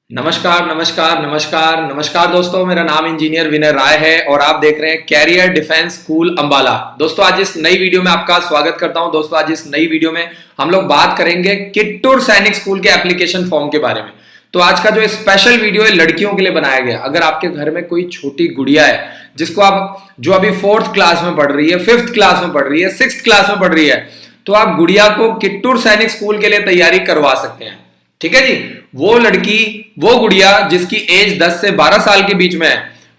नमस्कार नमस्कार नमस्कार नमस्कार दोस्तों, मेरा नाम इंजीनियर विनय राय है और आप देख रहे हैं कैरियर डिफेंस स्कूल अंबाला। दोस्तों आज इस नई वीडियो में आपका स्वागत करता हूं। दोस्तों आज इस नई वीडियो में हम लोग बात करेंगे किट्टूर सैनिक स्कूल के एप्लीकेशन फॉर्म के बारे में। तो आज का जो स्पेशल वीडियो है लड़कियों के लिए बनाया गया। अगर आपके घर में कोई छोटी गुड़िया है जिसको आप जो अभी 4th क्लास में पढ़ रही है, 5th क्लास में पढ़ रही है, 6th क्लास में पढ़ रही है, तो आप गुड़िया को किट्टूर सैनिक स्कूल के लिए तैयारी करवा सकते हैं। ठीक है जी। वो लड़की, वो गुड़िया जिसकी एज 10 से 12 साल के बीच में है,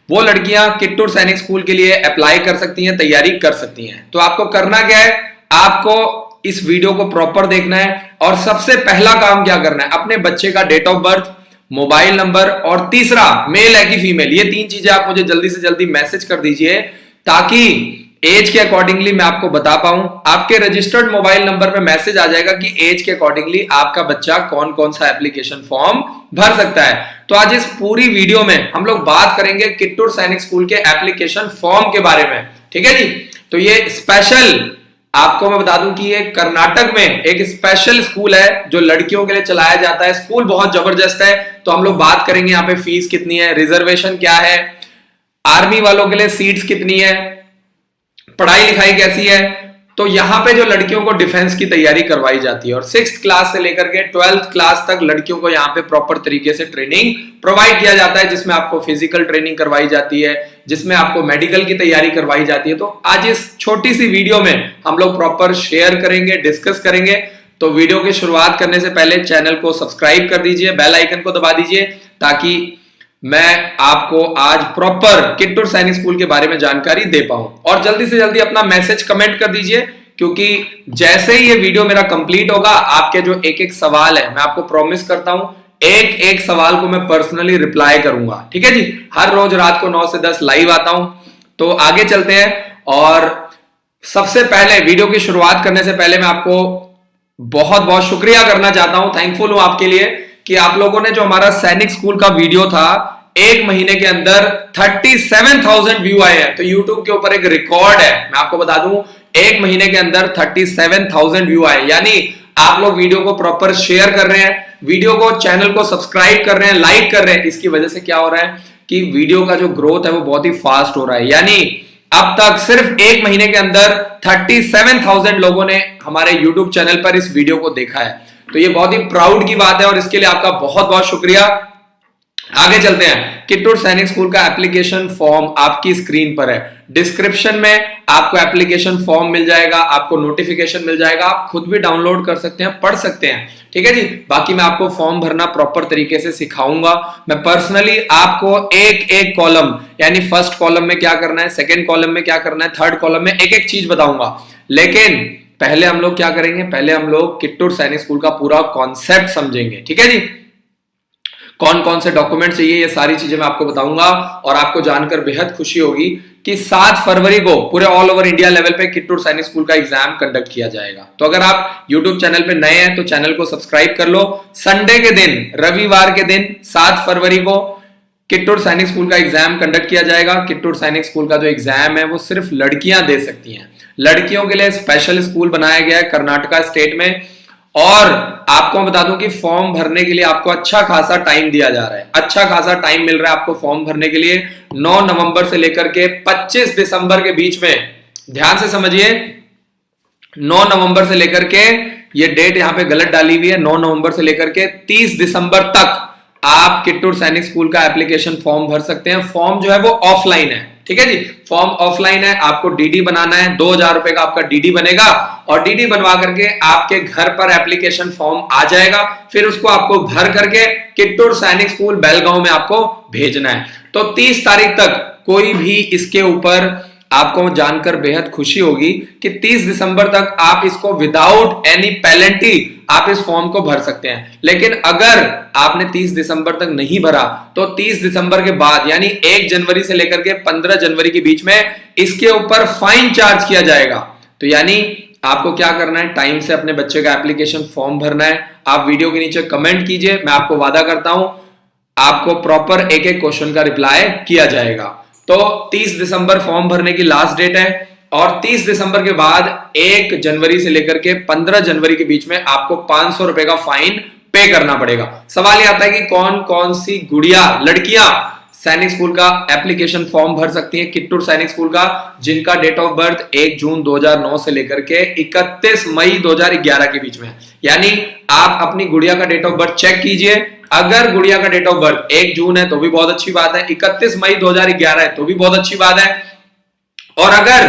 वो लड़कियां किट्टूर सैनिक स्कूल के लिए अप्लाई कर सकती हैं, तैयारी कर सकती हैं। तो आपको करना क्या है, आपको इस वीडियो को प्रॉपर देखना है और सबसे पहला काम क्या करना है, अपने बच्चे का date of birth, mobile number और तीसरा मेल है कि फीमेल, ये 3 चीजें आप मुझे जल्दी से जल्दी मैसेज कर दीजिए ताकि एज के अकॉर्डिंगली मैं आपको बता पाऊं। आपके रजिस्टर्ड मोबाइल नंबर पे मैसेज आ जाएगा कि एज के अकॉर्डिंगली आपका बच्चा कौन कौन सा एप्लीकेशन फॉर्म भर सकता है। तो आज इस पूरी वीडियो में हम लोग बात करेंगे किट्टूर सैनिक स्कूल के एप्लीकेशन फॉर्म के बारे में। ठीक है जी। तो ये स्पेशल आपको मैं बता दूं कि ये कर्नाटक में एक स्पेशल स्कूल है जो लड़कियों के लिए चलाया जाता है। स्कूल बहुत जबरदस्त है। तो हम लोग बात करेंगे यहाँ पे फीस कितनी है, रिजर्वेशन क्या है, आर्मी वालों के लिए सीट्स कितनी है, पढ़ाई लिखाई कैसी है। तो यहां पे जो लड़कियों को डिफेंस की तैयारी करवाई जाती है और 6th क्लास से लेकर के 12th क्लास तक लड़कियों को यहां पे प्रॉपर तरीके से ट्रेनिंग प्रोवाइड किया जाता है, जिसमें आपको फिजिकल ट्रेनिंग करवाई जाती है, जिसमें आपको मेडिकल की तैयारी करवाई जाती है। तो आज इस छोटी सी वीडियो में हम लोग प्रॉपर शेयर करेंगे, डिस्कस करेंगे। तो वीडियो की शुरुआत करने से पहले चैनल को सब्सक्राइब कर दीजिए, बेल आइकन को दबा दीजिए ताकि मैं आपको आज प्रॉपर किट्टूर सैनिक स्कूल के बारे में जानकारी दे पाऊं। और जल्दी से जल्दी अपना मैसेज कमेंट कर दीजिए क्योंकि जैसे ही ये वीडियो मेरा कंप्लीट होगा आपके जो एक एक सवाल है मैं आपको प्रॉमिस करता हूं एक एक सवाल को मैं पर्सनली रिप्लाई करूंगा। ठीक है जी। हर रोज रात को 9 से 10 लाइव आता हूं। तो आगे चलते हैं और सबसे पहले वीडियो की शुरुआत करने से पहले मैं आपको बहुत बहुत शुक्रिया करना चाहता हूं, थैंकफुल हूं आपके लिए कि आप लोगों ने जो हमारा सैनिक स्कूल का वीडियो था 1 महीने के अंदर 37,000 व्यू आए हैं। तो YouTube के ऊपर एक रिकॉर्ड है, मैं आपको बता दूं 1 महीने के अंदर 37,000 व्यू आए। यानी आप लोग वीडियो को प्रॉपर शेयर कर रहे हैं, वीडियो को, चैनल को सब्सक्राइब कर रहे हैं, लाइक कर रहे हैं। इसकी वजह से क्या हो रहा है कि वीडियो का जो ग्रोथ है वो बहुत ही फास्ट हो रहा है। यानी अब तक सिर्फ 1 महीने के अंदर 37,000 लोगों ने हमारे YouTube चैनल पर इस वीडियो को देखा है। तो ये बहुत ही प्राउड की बात है और इसके लिए आपका बहुत बहुत शुक्रिया। आगे चलते हैं। किट्टूर सैनिक स्कूल का एप्लीकेशन फॉर्म आपकी स्क्रीन पर है। डिस्क्रिप्शन में आपको एप्लीकेशन फॉर्म मिल जाएगा, आपको नोटिफिकेशन मिल जाएगा, आप खुद भी डाउनलोड कर सकते हैं, पढ़ सकते हैं। ठीक है जी। बाकी मैं आपको फॉर्म भरना प्रॉपर तरीके से सिखाऊंगा। मैं पर्सनली आपको एक एक कॉलम, यानी फर्स्ट कॉलम में क्या करना है, सेकेंड कॉलम में क्या करना है, थर्ड कॉलम में एक एक चीज बताऊंगा। लेकिन पहले हम लोग क्या करेंगे, पहले हम लोग किट्टूर सैनिक स्कूल का पूरा कॉन्सेप्ट समझेंगे। ठीक है जी। कौन कौन से डॉक्यूमेंट चाहिए ये सारी चीजें मैं आपको बताऊंगा और आपको जानकर बेहद खुशी होगी कि 7 फरवरी को पूरे ऑल ओवर इंडिया लेवल पे किट्टूर सैनिक स्कूल का एग्जाम कंडक्ट किया जाएगा। तो अगर आप YouTube चैनल पे नए हैं तो चैनल को सब्सक्राइब कर लो। संडे के दिन, रविवार के दिन 7 फरवरी को किट्टूर सैनिक स्कूल का एग्जाम कंडक्ट किया जाएगा। किट्टूर सैनिक स्कूल का जो एग्जाम है वो सिर्फ लड़कियां दे सकती हैं। लड़कियों के लिए स्पेशल स्कूल बनाया गया है कर्नाटका स्टेट में। और आपको बता दूं कि फॉर्म भरने के लिए आपको अच्छा खासा टाइम दिया जा रहा है, अच्छा खासा टाइम मिल रहा है आपको फॉर्म भरने के लिए। 9 नवंबर से लेकर के 25 दिसंबर के बीच में, ध्यान से समझिए, 9 नवंबर से लेकर के, ये डेट यहां पे गलत डाली हुई है, 9 नवंबर से लेकर के 30 दिसंबर तक आप किट्टूर सैनिक स्कूल का एप्लीकेशन फॉर्म भर सकते हैं। फॉर्म जो है वो ऑफलाइन है। ठीक है जी। फॉर्म ऑफलाइन है, आपको डीडी बनाना है, 2,000 रुपए का आपका डीडी बनेगा और डीडी बनवा करके आपके घर पर एप्लीकेशन फॉर्म आ जाएगा। फिर उसको आपको भर करके किट्टूर सैनिक स्कूल बेलगांव में आपको भेजना है। तो 30 तारीख तक कोई भी इसके ऊपर, आपको जानकर बेहद खुशी होगी कि 30 दिसंबर तक आप इसको विदाउट एनी पेनल्टी आप इस फॉर्म को भर सकते हैं। लेकिन अगर आपने 30 दिसंबर तक नहीं भरा तो 30 दिसंबर के बाद यानी 1 जनवरी से लेकर के 15 जनवरी के बीच में इसके ऊपर फाइन चार्ज किया जाएगा। तो यानी आपको क्या करना है, टाइम से अपने बच्चे का एप्लीकेशन फॉर्म भरना है। आप वीडियो के नीचे कमेंट कीजिए, मैं आपको वादा करता हूं आपको प्रॉपर एक एक क्वेश्चन का रिप्लाई किया जाएगा। तो 30 दिसंबर फॉर्म भरने की लास्ट डेट है और 30 दिसंबर के बाद 1 जनवरी से लेकर के 15 जनवरी के बीच में आपको 500 रुपए का फाइन पे करना पड़ेगा। सवाल ये आता है कि कौन कौन सी गुड़िया लड़कियां सैनिक स्कूल का एप्लीकेशन फॉर्म भर सकती हैं किट्टूर सैनिक स्कूल का, जिनका डेट ऑफ बर्थ 1 जून 2009 से लेकर के 31 मई 2011 के बीच में है। यानी आप अपनी गुड़िया का डेट ऑफ बर्थ चेक कीजिए। अगर गुड़िया का डेट ऑफ बर्थ 1 जून है तो भी बहुत अच्छी बात है, 31 मई 2011 है तो भी बहुत अच्छी बात है, और अगर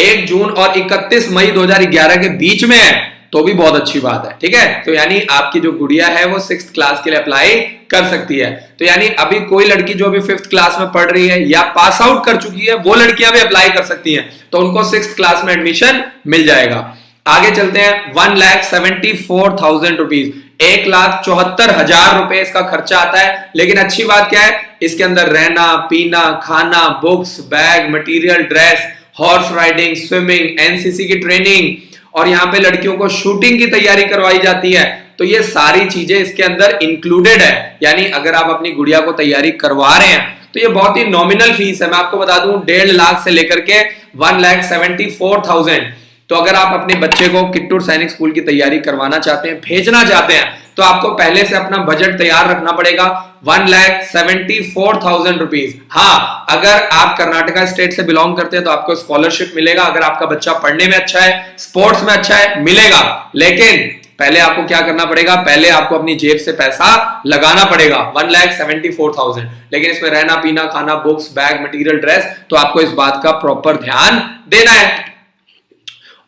1 जून और 31 मई 2011 के बीच में है तो भी बहुत अच्छी बात है। ठीक है, तो यानी आपकी जो गुड़िया है वो 6th क्लास के लिए अप्लाई कर सकती है। तो यानी अभी कोई लड़की जो अभी 5th क्लास में पढ़ रही है या पास आउट कर चुकी है वो लड़कियां भी अप्लाई कर सकती हैं, तो उनको 6th क्लास में एडमिशन मिल जाएगा। आगे चलते हैं। 1,74,000 रुपीज, 1,74,000 रुपए इसका खर्चा आता है। लेकिन अच्छी बात क्या है, इसके अंदर रहना, पीना, खाना, books, bag, material, dress, horse riding, swimming, NCC की ट्रेनिंग, और यहाँ पे लड़कियों को शूटिंग की तैयारी करवाई जाती है। तो ये सारी चीजें इसके अंदर इंक्लूडेड है। यानी अगर आप अपनी गुड़िया को तैयारी करवा रहे हैं तो ये बहुत ही नॉमिनल फीस है। मैं आपको बता दूं 1.5 लाख से लेकर के 1,74,000। तो अगर आप अपने बच्चे को किट्टूर सैनिक स्कूल की तैयारी करवाना चाहते हैं, भेजना चाहते हैं, तो आपको पहले से अपना बजट तैयार रखना पड़ेगा। 1,74,000 रुपीज। हाँ, अगर आप कर्नाटका स्टेट से बिलोंग करते हैं तो आपको स्कॉलरशिप मिलेगा। अगर आपका बच्चा पढ़ने में अच्छा है, स्पोर्ट्स में अच्छा है, मिलेगा। लेकिन पहले आपको क्या करना पड़ेगा, पहले आपको अपनी जेब से पैसा लगाना पड़ेगा। 1,74,000। लेकिन इसमें रहना, पीना, खाना, बुक्स, बैग, मटेरियल, ड्रेस, तो आपको इस बात का प्रॉपर ध्यान देना है।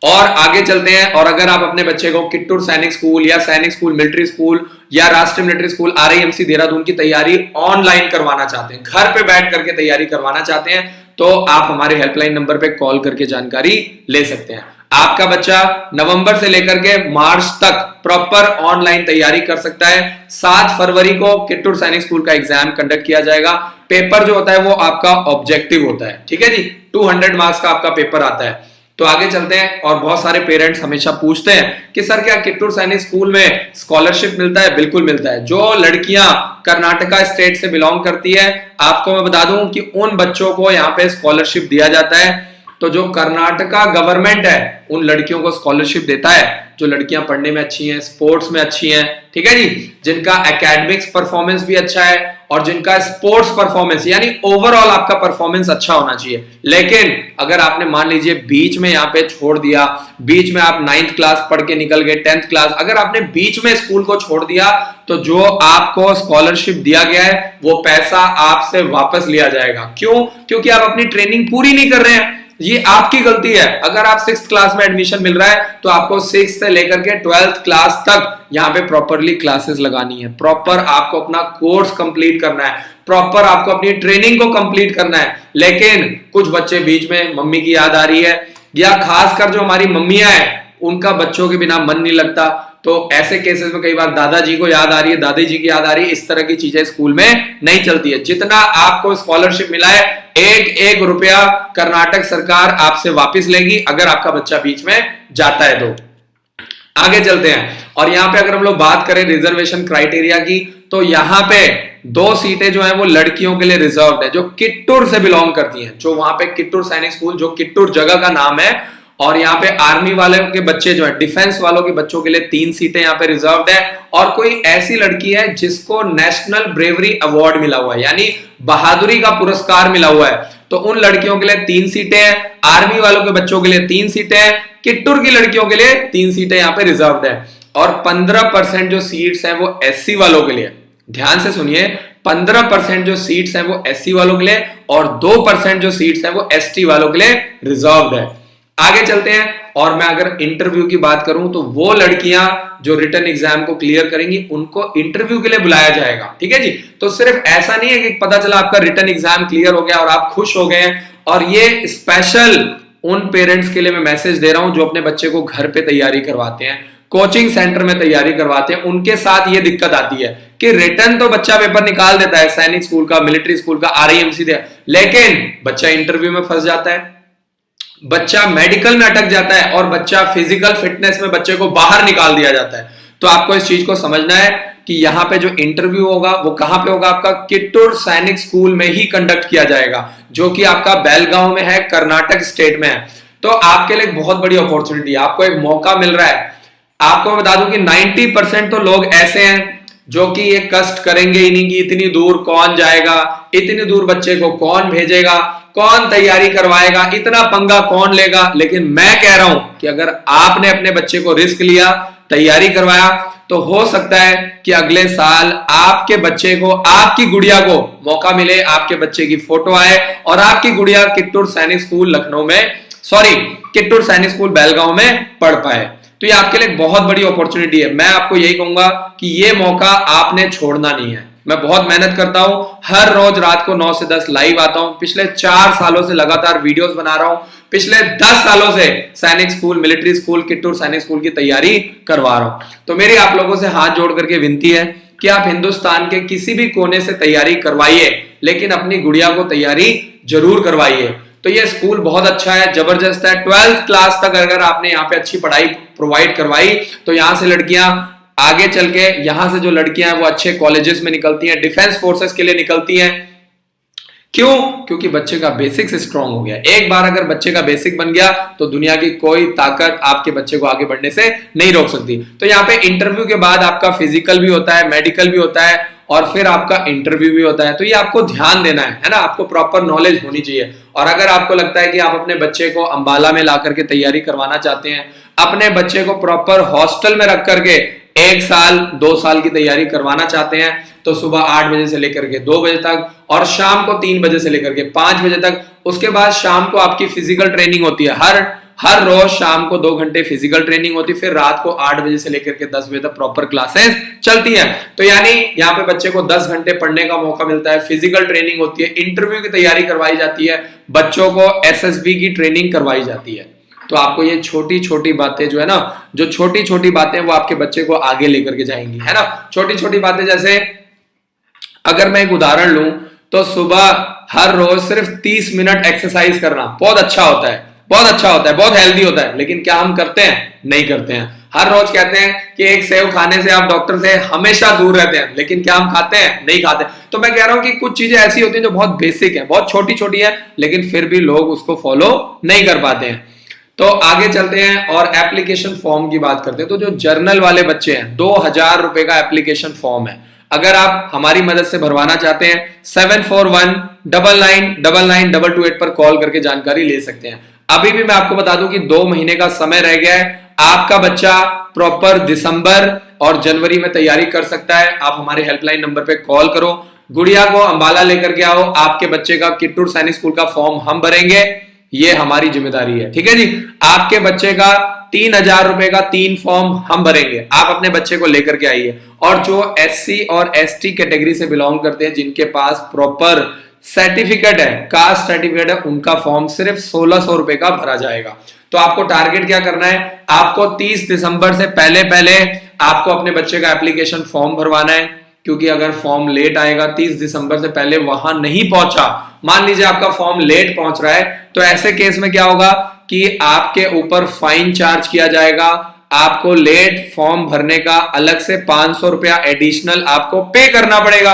और आगे चलते हैं। और अगर आप अपने बच्चे को किट्टूर सैनिक स्कूल या सैनिक स्कूल मिलिट्री स्कूल या राष्ट्रीय मिलिट्री स्कूल RIMC देहरादून की तैयारी ऑनलाइन करवाना चाहते हैं, घर पे बैठ करके तैयारी करवाना चाहते हैं, तो आप हमारे हेल्पलाइन नंबर पे कॉल करके जानकारी ले सकते हैं। आपका बच्चा नवंबर से लेकर के मार्च तक प्रॉपर ऑनलाइन तैयारी कर सकता है। 7 फरवरी को किट्टूर सैनिक स्कूल का एग्जाम कंडक्ट किया जाएगा। पेपर जो होता है वो आपका ऑब्जेक्टिव होता है। ठीक है जी, 200 मार्क्स का आपका पेपर आता है। तो आगे चलते हैं। और बहुत सारे पेरेंट्स हमेशा पूछते हैं कि सर क्या किट्टूर सैनिक स्कूल में स्कॉलरशिप मिलता है? बिल्कुल मिलता है। जो लड़कियां कर्नाटका स्टेट से बिलोंग करती है, आपको मैं बता दूं कि उन बच्चों को यहाँ पे स्कॉलरशिप दिया जाता है। तो जो कर्नाटका गवर्नमेंट है उन लड़कियों को स्कॉलरशिप देता है जो लड़कियां पढ़ने में अच्छी हैं, स्पोर्ट्स में अच्छी हैं। ठीक है जी, जिनका एकेडमिक्स परफॉर्मेंस भी अच्छा है और जिनका स्पोर्ट्स परफॉर्मेंस यानी ओवरऑल आपका परफॉर्मेंस अच्छा होना चाहिए। लेकिन अगर आपने मान लीजिए बीच में यहाँ पे छोड़ दिया, बीच में आप 9th क्लास पढ़ के निकल गए, 10th क्लास, अगर आपने बीच में स्कूल को छोड़ दिया तो जो आपको स्कॉलरशिप दिया गया है वो पैसा आपसे वापस लिया जाएगा। क्यों? क्योंकि आप अपनी ट्रेनिंग पूरी नहीं कर रहे हैं। ये आपकी गलती है। अगर आप 6th क्लास में एडमिशन मिल रहा है तो आपको 6th से लेकर के 12th क्लास तक यहाँ पे प्रॉपरली क्लासेस लगानी है। प्रॉपर आपको अपना कोर्स कंप्लीट करना है, प्रॉपर आपको अपनी ट्रेनिंग को कंप्लीट करना है। लेकिन कुछ बच्चे बीच में मम्मी की याद आ रही है, या खासकर जो हमारी मम्मियां हैं उनका बच्चों के बिना मन नहीं लगता, तो ऐसे केसेस में कई बार दादाजी को याद आ रही है, दादी जी की याद आ रही है। इस तरह की चीजें स्कूल में नहीं चलती है। जितना आपको स्कॉलरशिप मिला है, एक रुपया कर्नाटक सरकार आपसे वापस लेगी अगर आपका बच्चा बीच में जाता है तो। आगे चलते हैं। और यहां पे अगर हम लोग बात करें रिजर्वेशन क्राइटेरिया की, तो यहां पे 2 सीटें जो है वो लड़कियों के लिए रिजर्व्ड है जो किट्टूर से बिलोंग करती हैं। जो वहां पे किट्टूर सैनिक स्कूल, जो किट्टूर जगह का नाम है, और यहाँ पे आर्मी वाले के बच्चे जो है, डिफेंस वालों के बच्चों के लिए 3 सीटें यहाँ पे रिजर्व्ड है। और कोई ऐसी लड़की है जिसको नेशनल ब्रेवरी अवार्ड मिला हुआ है, यानी बहादुरी का पुरस्कार मिला हुआ है, तो उन लड़कियों के लिए 3 सीटें हैं। आर्मी वालों के बच्चों के लिए 3 सीटें हैं। किट्टूर की लड़कियों के लिए 3 सीटें यहाँ पे रिजर्व्ड है। और 15% जो सीट्स हैं वो SC वालों के लिए, ध्यान से सुनिए, 15% जो सीट्स हैं वो SC वालों के लिए और 2% जो सीट्स हैं वो ST वालों के लिए रिजर्व्ड है। आगे चलते हैं। और मैं अगर इंटरव्यू की बात करूं तो वो लड़कियां जो रिटन एग्जाम को क्लियर करेंगी उनको इंटरव्यू के लिए बुलाया जाएगा। ठीक है जी, तो सिर्फ ऐसा नहीं है कि पता चला आपका रिटन एग्जाम क्लियर हो गया और आप खुश हो गए। और ये स्पेशल उन पेरेंट्स के लिए मैं मैसेज दे रहा हूं जो अपने बच्चे को घर पे तैयारी करवाते हैं, कोचिंग सेंटर में तैयारी करवाते हैं। उनके साथ ये दिक्कत आती है कि रिटर्न तो बच्चा पेपर निकाल देता है सैनिक स्कूल का, मिलिट्री स्कूल का, RIMC दे, लेकिन बच्चा इंटरव्यू में फंस जाता है, बच्चा मेडिकल में अटक जाता है और बच्चा फिजिकल फिटनेस में बच्चे को बाहर निकाल दिया जाता है। तो आपको इस चीज को समझना है कि यहाँ पे जो इंटरव्यू होगा वो कहां पे होगा, आपका किट्टूर सैनिक स्कूल में ही कंडक्ट किया जाएगा, जो कि आपका बेलगांव में है, कर्नाटक स्टेट में है। तो आपके लिए एक बहुत बड़ी अपॉर्चुनिटी है, आपको एक मौका मिल रहा है। आपको मैं बता दूं कि 90% तो लोग ऐसे हैं जो कि ये कष्ट करेंगे ही नहीं कि इतनी दूर कौन जाएगा, इतनी दूर बच्चे को कौन भेजेगा, कौन तैयारी करवाएगा, इतना पंगा कौन लेगा। लेकिन मैं कह रहा हूं कि अगर आपने अपने बच्चे को रिस्क लिया, तैयारी करवाया, तो हो सकता है कि अगले साल आपके बच्चे को, आपकी गुड़िया को मौका मिले, आपके बच्चे की फोटो आए और आपकी गुड़िया कित्तूर सैनिक स्कूल लखनऊ में, सॉरी कित्तूर सैनिक स्कूल बेलगांव में पढ़ पाए। तो ये आपके लिए बहुत बड़ी अपॉर्चुनिटी है। मैं आपको यही कहूंगा कि ये मौका आपने छोड़ना नहीं है। मैं बहुत मेहनत करता हूं, हर रोज रात को 9 से 10 लाइव आता हूं, पिछले 4 सालों से लगातार वीडियोस बना रहा हूं, पिछले 10 सालों से सैनिक स्कूल, मिलिट्री स्कूल, कित्तूर सैनिक स्कूल की तैयारी करवा रहा हूं। तो मेरी आप लोगों से हाथ जोड़ करके विनती है कि आप हिंदुस्तान के किसी भी कोने से तैयारी करवाइए, लेकिन अपनी गुड़िया को तैयारी जरूर करवाइए। तो ये स्कूल बहुत अच्छा है, जबरदस्त है। 12th क्लास तक अगर आपने यहाँ पे अच्छी पढ़ाई प्रोवाइड करवाई तो यहाँ से लड़कियां आगे चल के, यहां से जो लड़कियां हैं वो अच्छे कॉलेजेस में निकलती हैं, डिफेंस फोर्सेस के लिए निकलती हैं। क्यों? क्योंकि बच्चे का बेसिक्स स्ट्रांग हो गया। एक बार अगर बच्चे का बेसिक बन गया तो दुनिया की कोई ताकत आपके बच्चे को आगे बढ़ने से नहीं रोक सकती। तो यहाँ पे इंटरव्यू के बाद आपका फिजिकल भी होता है, मेडिकल भी होता है और फिर आपका इंटरव्यू भी होता है। तो ये आपको ध्यान देना है ना, आपको प्रॉपर नॉलेज होनी चाहिए। और अगर आपको लगता है कि आप अपने बच्चे को अंबाला में ला करके तैयारी करवाना चाहते हैं, अपने बच्चे को प्रॉपर हॉस्टल में रख करके 1 साल 2 साल की तैयारी करवाना चाहते हैं, तो सुबह 8 बजे से लेकर के 2 बजे तक और शाम को 3 बजे से लेकर के 5 बजे तक। उसके बाद शाम को आपकी फिजिकल ट्रेनिंग होती है, हर रोज शाम को 2 घंटे फिजिकल ट्रेनिंग होती है, फिर रात को 8 बजे से लेकर के 10 बजे तक प्रॉपर क्लासेस चलती हैं। तो यानी यहाँ पे बच्चे को 10 घंटे पढ़ने का मौका मिलता है, फिजिकल ट्रेनिंग होती है, इंटरव्यू की तैयारी करवाई जाती है, बच्चों को एसएसबी की ट्रेनिंग करवाई जाती है। तो आपको ये छोटी छोटी बातें जो है ना, जो छोटी छोटी बातें वो आपके बच्चे को आगे लेकर के जाएंगी, है ना। छोटी छोटी बातें जैसे अगर मैं एक उदाहरण लूं तो सुबह हर रोज सिर्फ 30 मिनट एक्सरसाइज करना बहुत अच्छा होता है, बहुत अच्छा होता है, बहुत हेल्दी होता है। लेकिन क्या हम करते हैं? नहीं करते हैं। हर रोज कहते हैं कि एक सेव खाने से आप डॉक्टर से हमेशा दूर रहते हैं, लेकिन क्या हम खाते हैं? नहीं खाते। तो मैं कह रहा हूं कि कुछ चीजें ऐसी होती हैं जो बहुत बेसिक है, बहुत छोटी छोटी है, लेकिन फिर भी लोग उसको फॉलो नहीं कर पाते हैं। तो आगे चलते हैं और एप्लीकेशन फॉर्म की बात करते हैं। तो जो जर्नल वाले बच्चे हैं, 2000 रुपए का एप्लीकेशन फॉर्म है। अगर आप हमारी मदद से भरवाना चाहते हैं 7419999228 पर कॉल करके जानकारी ले सकते हैं। अभी भी मैं आपको बता दूं कि 2 महीने का समय रह गया है। आपका बच्चा प्रॉपर दिसंबर और जनवरी में तैयारी कर सकता है। आप हमारे हेल्पलाइन नंबर पे कॉल करो, गुड़िया को अंबाला लेकर के आओ, आपके बच्चे का कित्तूर सैनिक स्कूल का फॉर्म हम भरेंगे, ये हमारी जिम्मेदारी है, ठीक है जी। आपके बच्चे का 3000 रुपए का 3 फॉर्म हम भरेंगे, आप अपने बच्चे को लेकर के आइए। और जो एससी और एसटी कैटेगरी से बिलोंग करते हैं, जिनके पास प्रॉपर सर्टिफिकेट है, कास्ट सर्टिफिकेट है, उनका फॉर्म सिर्फ 1600 रुपए का भरा जाएगा। तो आपको टारगेट क्या करना है? आपको 30 दिसंबर से पहले पहले आपको अपने बच्चे का एप्लीकेशन फॉर्म भरवाना है, क्योंकि अगर फॉर्म लेट आएगा, 30 दिसंबर से पहले वहां नहीं पहुंचा, मान लीजिए आपका फॉर्म लेट पहुंच रहा है, तो ऐसे केस में क्या होगा कि आपके ऊपर फाइन चार्ज किया जाएगा। आपको लेट फॉर्म भरने का अलग से 500 रुपया एडिशनल आपको पे करना पड़ेगा।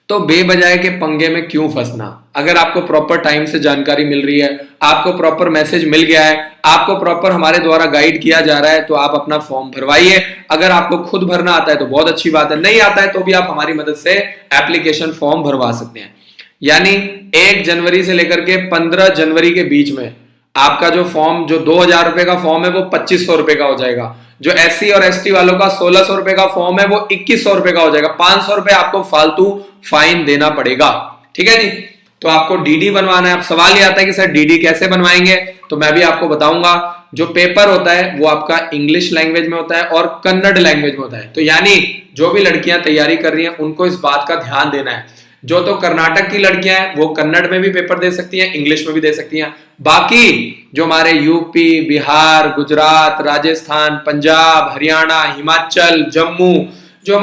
तो बेबजाय के पंगे में क्यों फंसना? अगर आपको प्रॉपर टाइम से जानकारी मिल रही है, आपको प्रॉपर मैसेज मिल गया है, आपको प्रॉपर हमारे द्वारा गाइड किया जा रहा है, तो आप अपना फॉर्म भरवाइए। अगर आपको खुद भरना आता है तो बहुत अच्छी बात है, नहीं आता है तो भी आप हमारी मदद से एप्लीकेशन फॉर्म भरवा सकते हैं। यानी 1 जनवरी से लेकर के 15 जनवरी के बीच में आपका जो फॉर्म, जो 2000 रुपए का फॉर्म है, वो 2500 रुपए का हो जाएगा। जो एससी और एसटी वालों का 1600 रुपए का फॉर्म है, वो 2100 रुपए का हो जाएगा। 500 रुपए आपको फालतू फाइन देना पड़ेगा, ठीक है जी। तो आपको डीडी बनवाना है। अब सवाल ये आता है कि सर डीडी कैसे बनवाएंगे? तो मैं भी आपको बताऊंगा। जो पेपर होता है वो आपका इंग्लिश लैंग्वेज में होता है और कन्नड़ लैंग्वेज में होता है। तो यानी जो भी लड़कियां तैयारी कर रही हैं उनको इस बात का ध्यान देना है। जो तो कर्नाटक की लड़कियां हैं वो कन्नड़ में भी पेपर दे सकती हैं, इंग्लिश में भी दे सकती हैं। बाकी जो हमारे यूपी, बिहार, गुजरात, राजस्थान, पंजाब, हरियाणा, हिमाचल, जम्मू, जो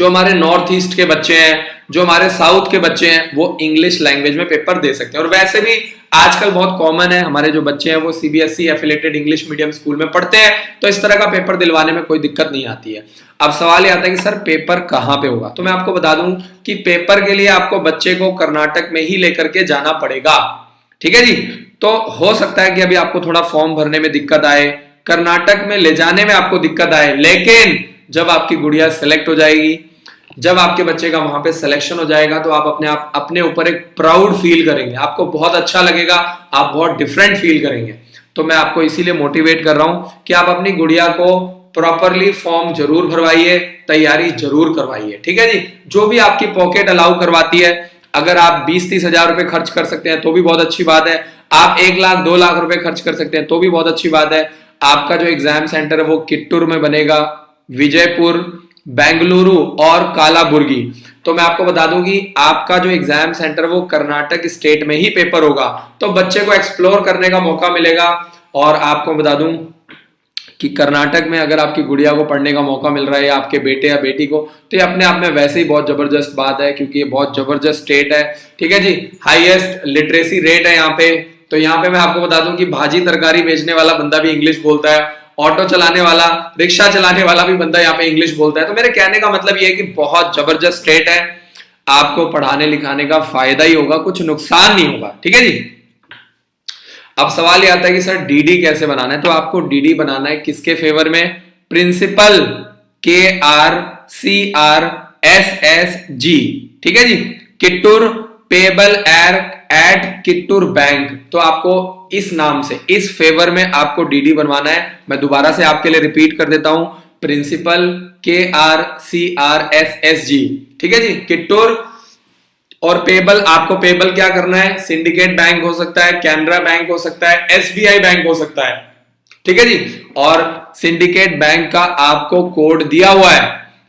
हमारे नॉर्थ ईस्ट के बच्चे हैं, जो हमारे साउथ के बच्चे हैं, वो इंग्लिश लैंग्वेज में पेपर दे सकते हैं। और वैसे भी आजकल बहुत कॉमन है, हमारे जो बच्चे हैं वो CBSE affiliated English medium school में पढ़ते हैं, तो इस तरह का पेपर दिलवाने में कोई दिक्कत नहीं आती है। अब सवाल ये आता है कि सर पेपर कहाँ पे होगा? तो मैं आपको बता दूं कि पेपर के लिए आपको बच्चे को कर्नाटक में ही लेकर के जाना पड़ेगा, ठीक है जी। तो हो सकता है कि अभी आपको थोड़ा फॉर्म भरने में दिक्कत आए, कर्नाटक में ले जाने में आपको दिक्कत आए, लेकिन जब आपकी गुड़िया सेलेक्ट हो जाएगी, जब आपके बच्चे का वहां पे सिलेक्शन हो जाएगा, तो आप अपने ऊपर एक प्राउड फील करेंगे, आपको बहुत अच्छा लगेगा, आप बहुत डिफरेंट फील करेंगे। तो मैं आपको इसीलिए मोटिवेट कर रहा हूं कि आप अपनी गुड़िया को प्रॉपरली फॉर्म जरूर भरवाइए, तैयारी जरूर करवाइए, ठीक है जी। जो भी आपकी पॉकेट अलाउ करवाती है, अगर आप 20-30 हजार रुपए खर्च कर सकते हैं तो भी बहुत अच्छी बात है, आप 1 लाख 2 लाख रुपए खर्च कर सकते हैं तो भी बहुत अच्छी बात है। आपका जो एग्जाम सेंटर है वो किट्टूर में बनेगा, विजयपुर, बेंगलुरु और कालाबुर्गी। तो मैं आपको बता दूं कि आपका जो एग्जाम सेंटर वो कर्नाटक स्टेट में ही पेपर होगा, तो बच्चे को एक्सप्लोर करने का मौका मिलेगा। और आपको बता दूं कि कर्नाटक में अगर आपकी गुड़िया को पढ़ने का मौका मिल रहा है, या आपके बेटे या बेटी को, तो ये अपने आप में वैसे ही बहुत जबरदस्त बात है, क्योंकि ये बहुत जबरदस्त स्टेट है, ठीक है जी। हाईएस्ट लिटरेसी रेट है यहाँ पे। तो यहाँ पे मैं आपको बता दूं कि भाजी तरकारी बेचने वाला बंदा भी इंग्लिश बोलता है, ऑटो चलाने वाला, रिक्शा चलाने वाला भी बंदा यहाँ पे इंग्लिश बोलता है। तो मेरे कहने का मतलब ये है कि बहुत जबरदस्त स्टेट है, आपको पढ़ाने लिखाने का फायदा ही होगा, कुछ नुकसान नहीं होगा, ठीक है जी। अब सवाल ये आता है कि सर डीडी कैसे बनाना है। तो आपको डीडी बनाना है किसके फेवर में? प्रिंसिपल KRCRSSG, ठीक है जी, Kittur payable at Kittur bank. तो आपको इस नाम से, इस फेवर में आपको डीडी बनवाना है। मैं दोबारा से आपके लिए रिपीट कर देता हूं, प्रिंसिपल KRCRSSG, ठीक है जी, किट्टूर। और पेबल, आपको पेबल क्या करना है? सिंडिकेट बैंक हो सकता है, कैनरा बैंक हो सकता है, SBI बैंक हो सकता है, ठीक है जी। और सिंडिकेट बैंक का आपको कोड दिया हुआ है,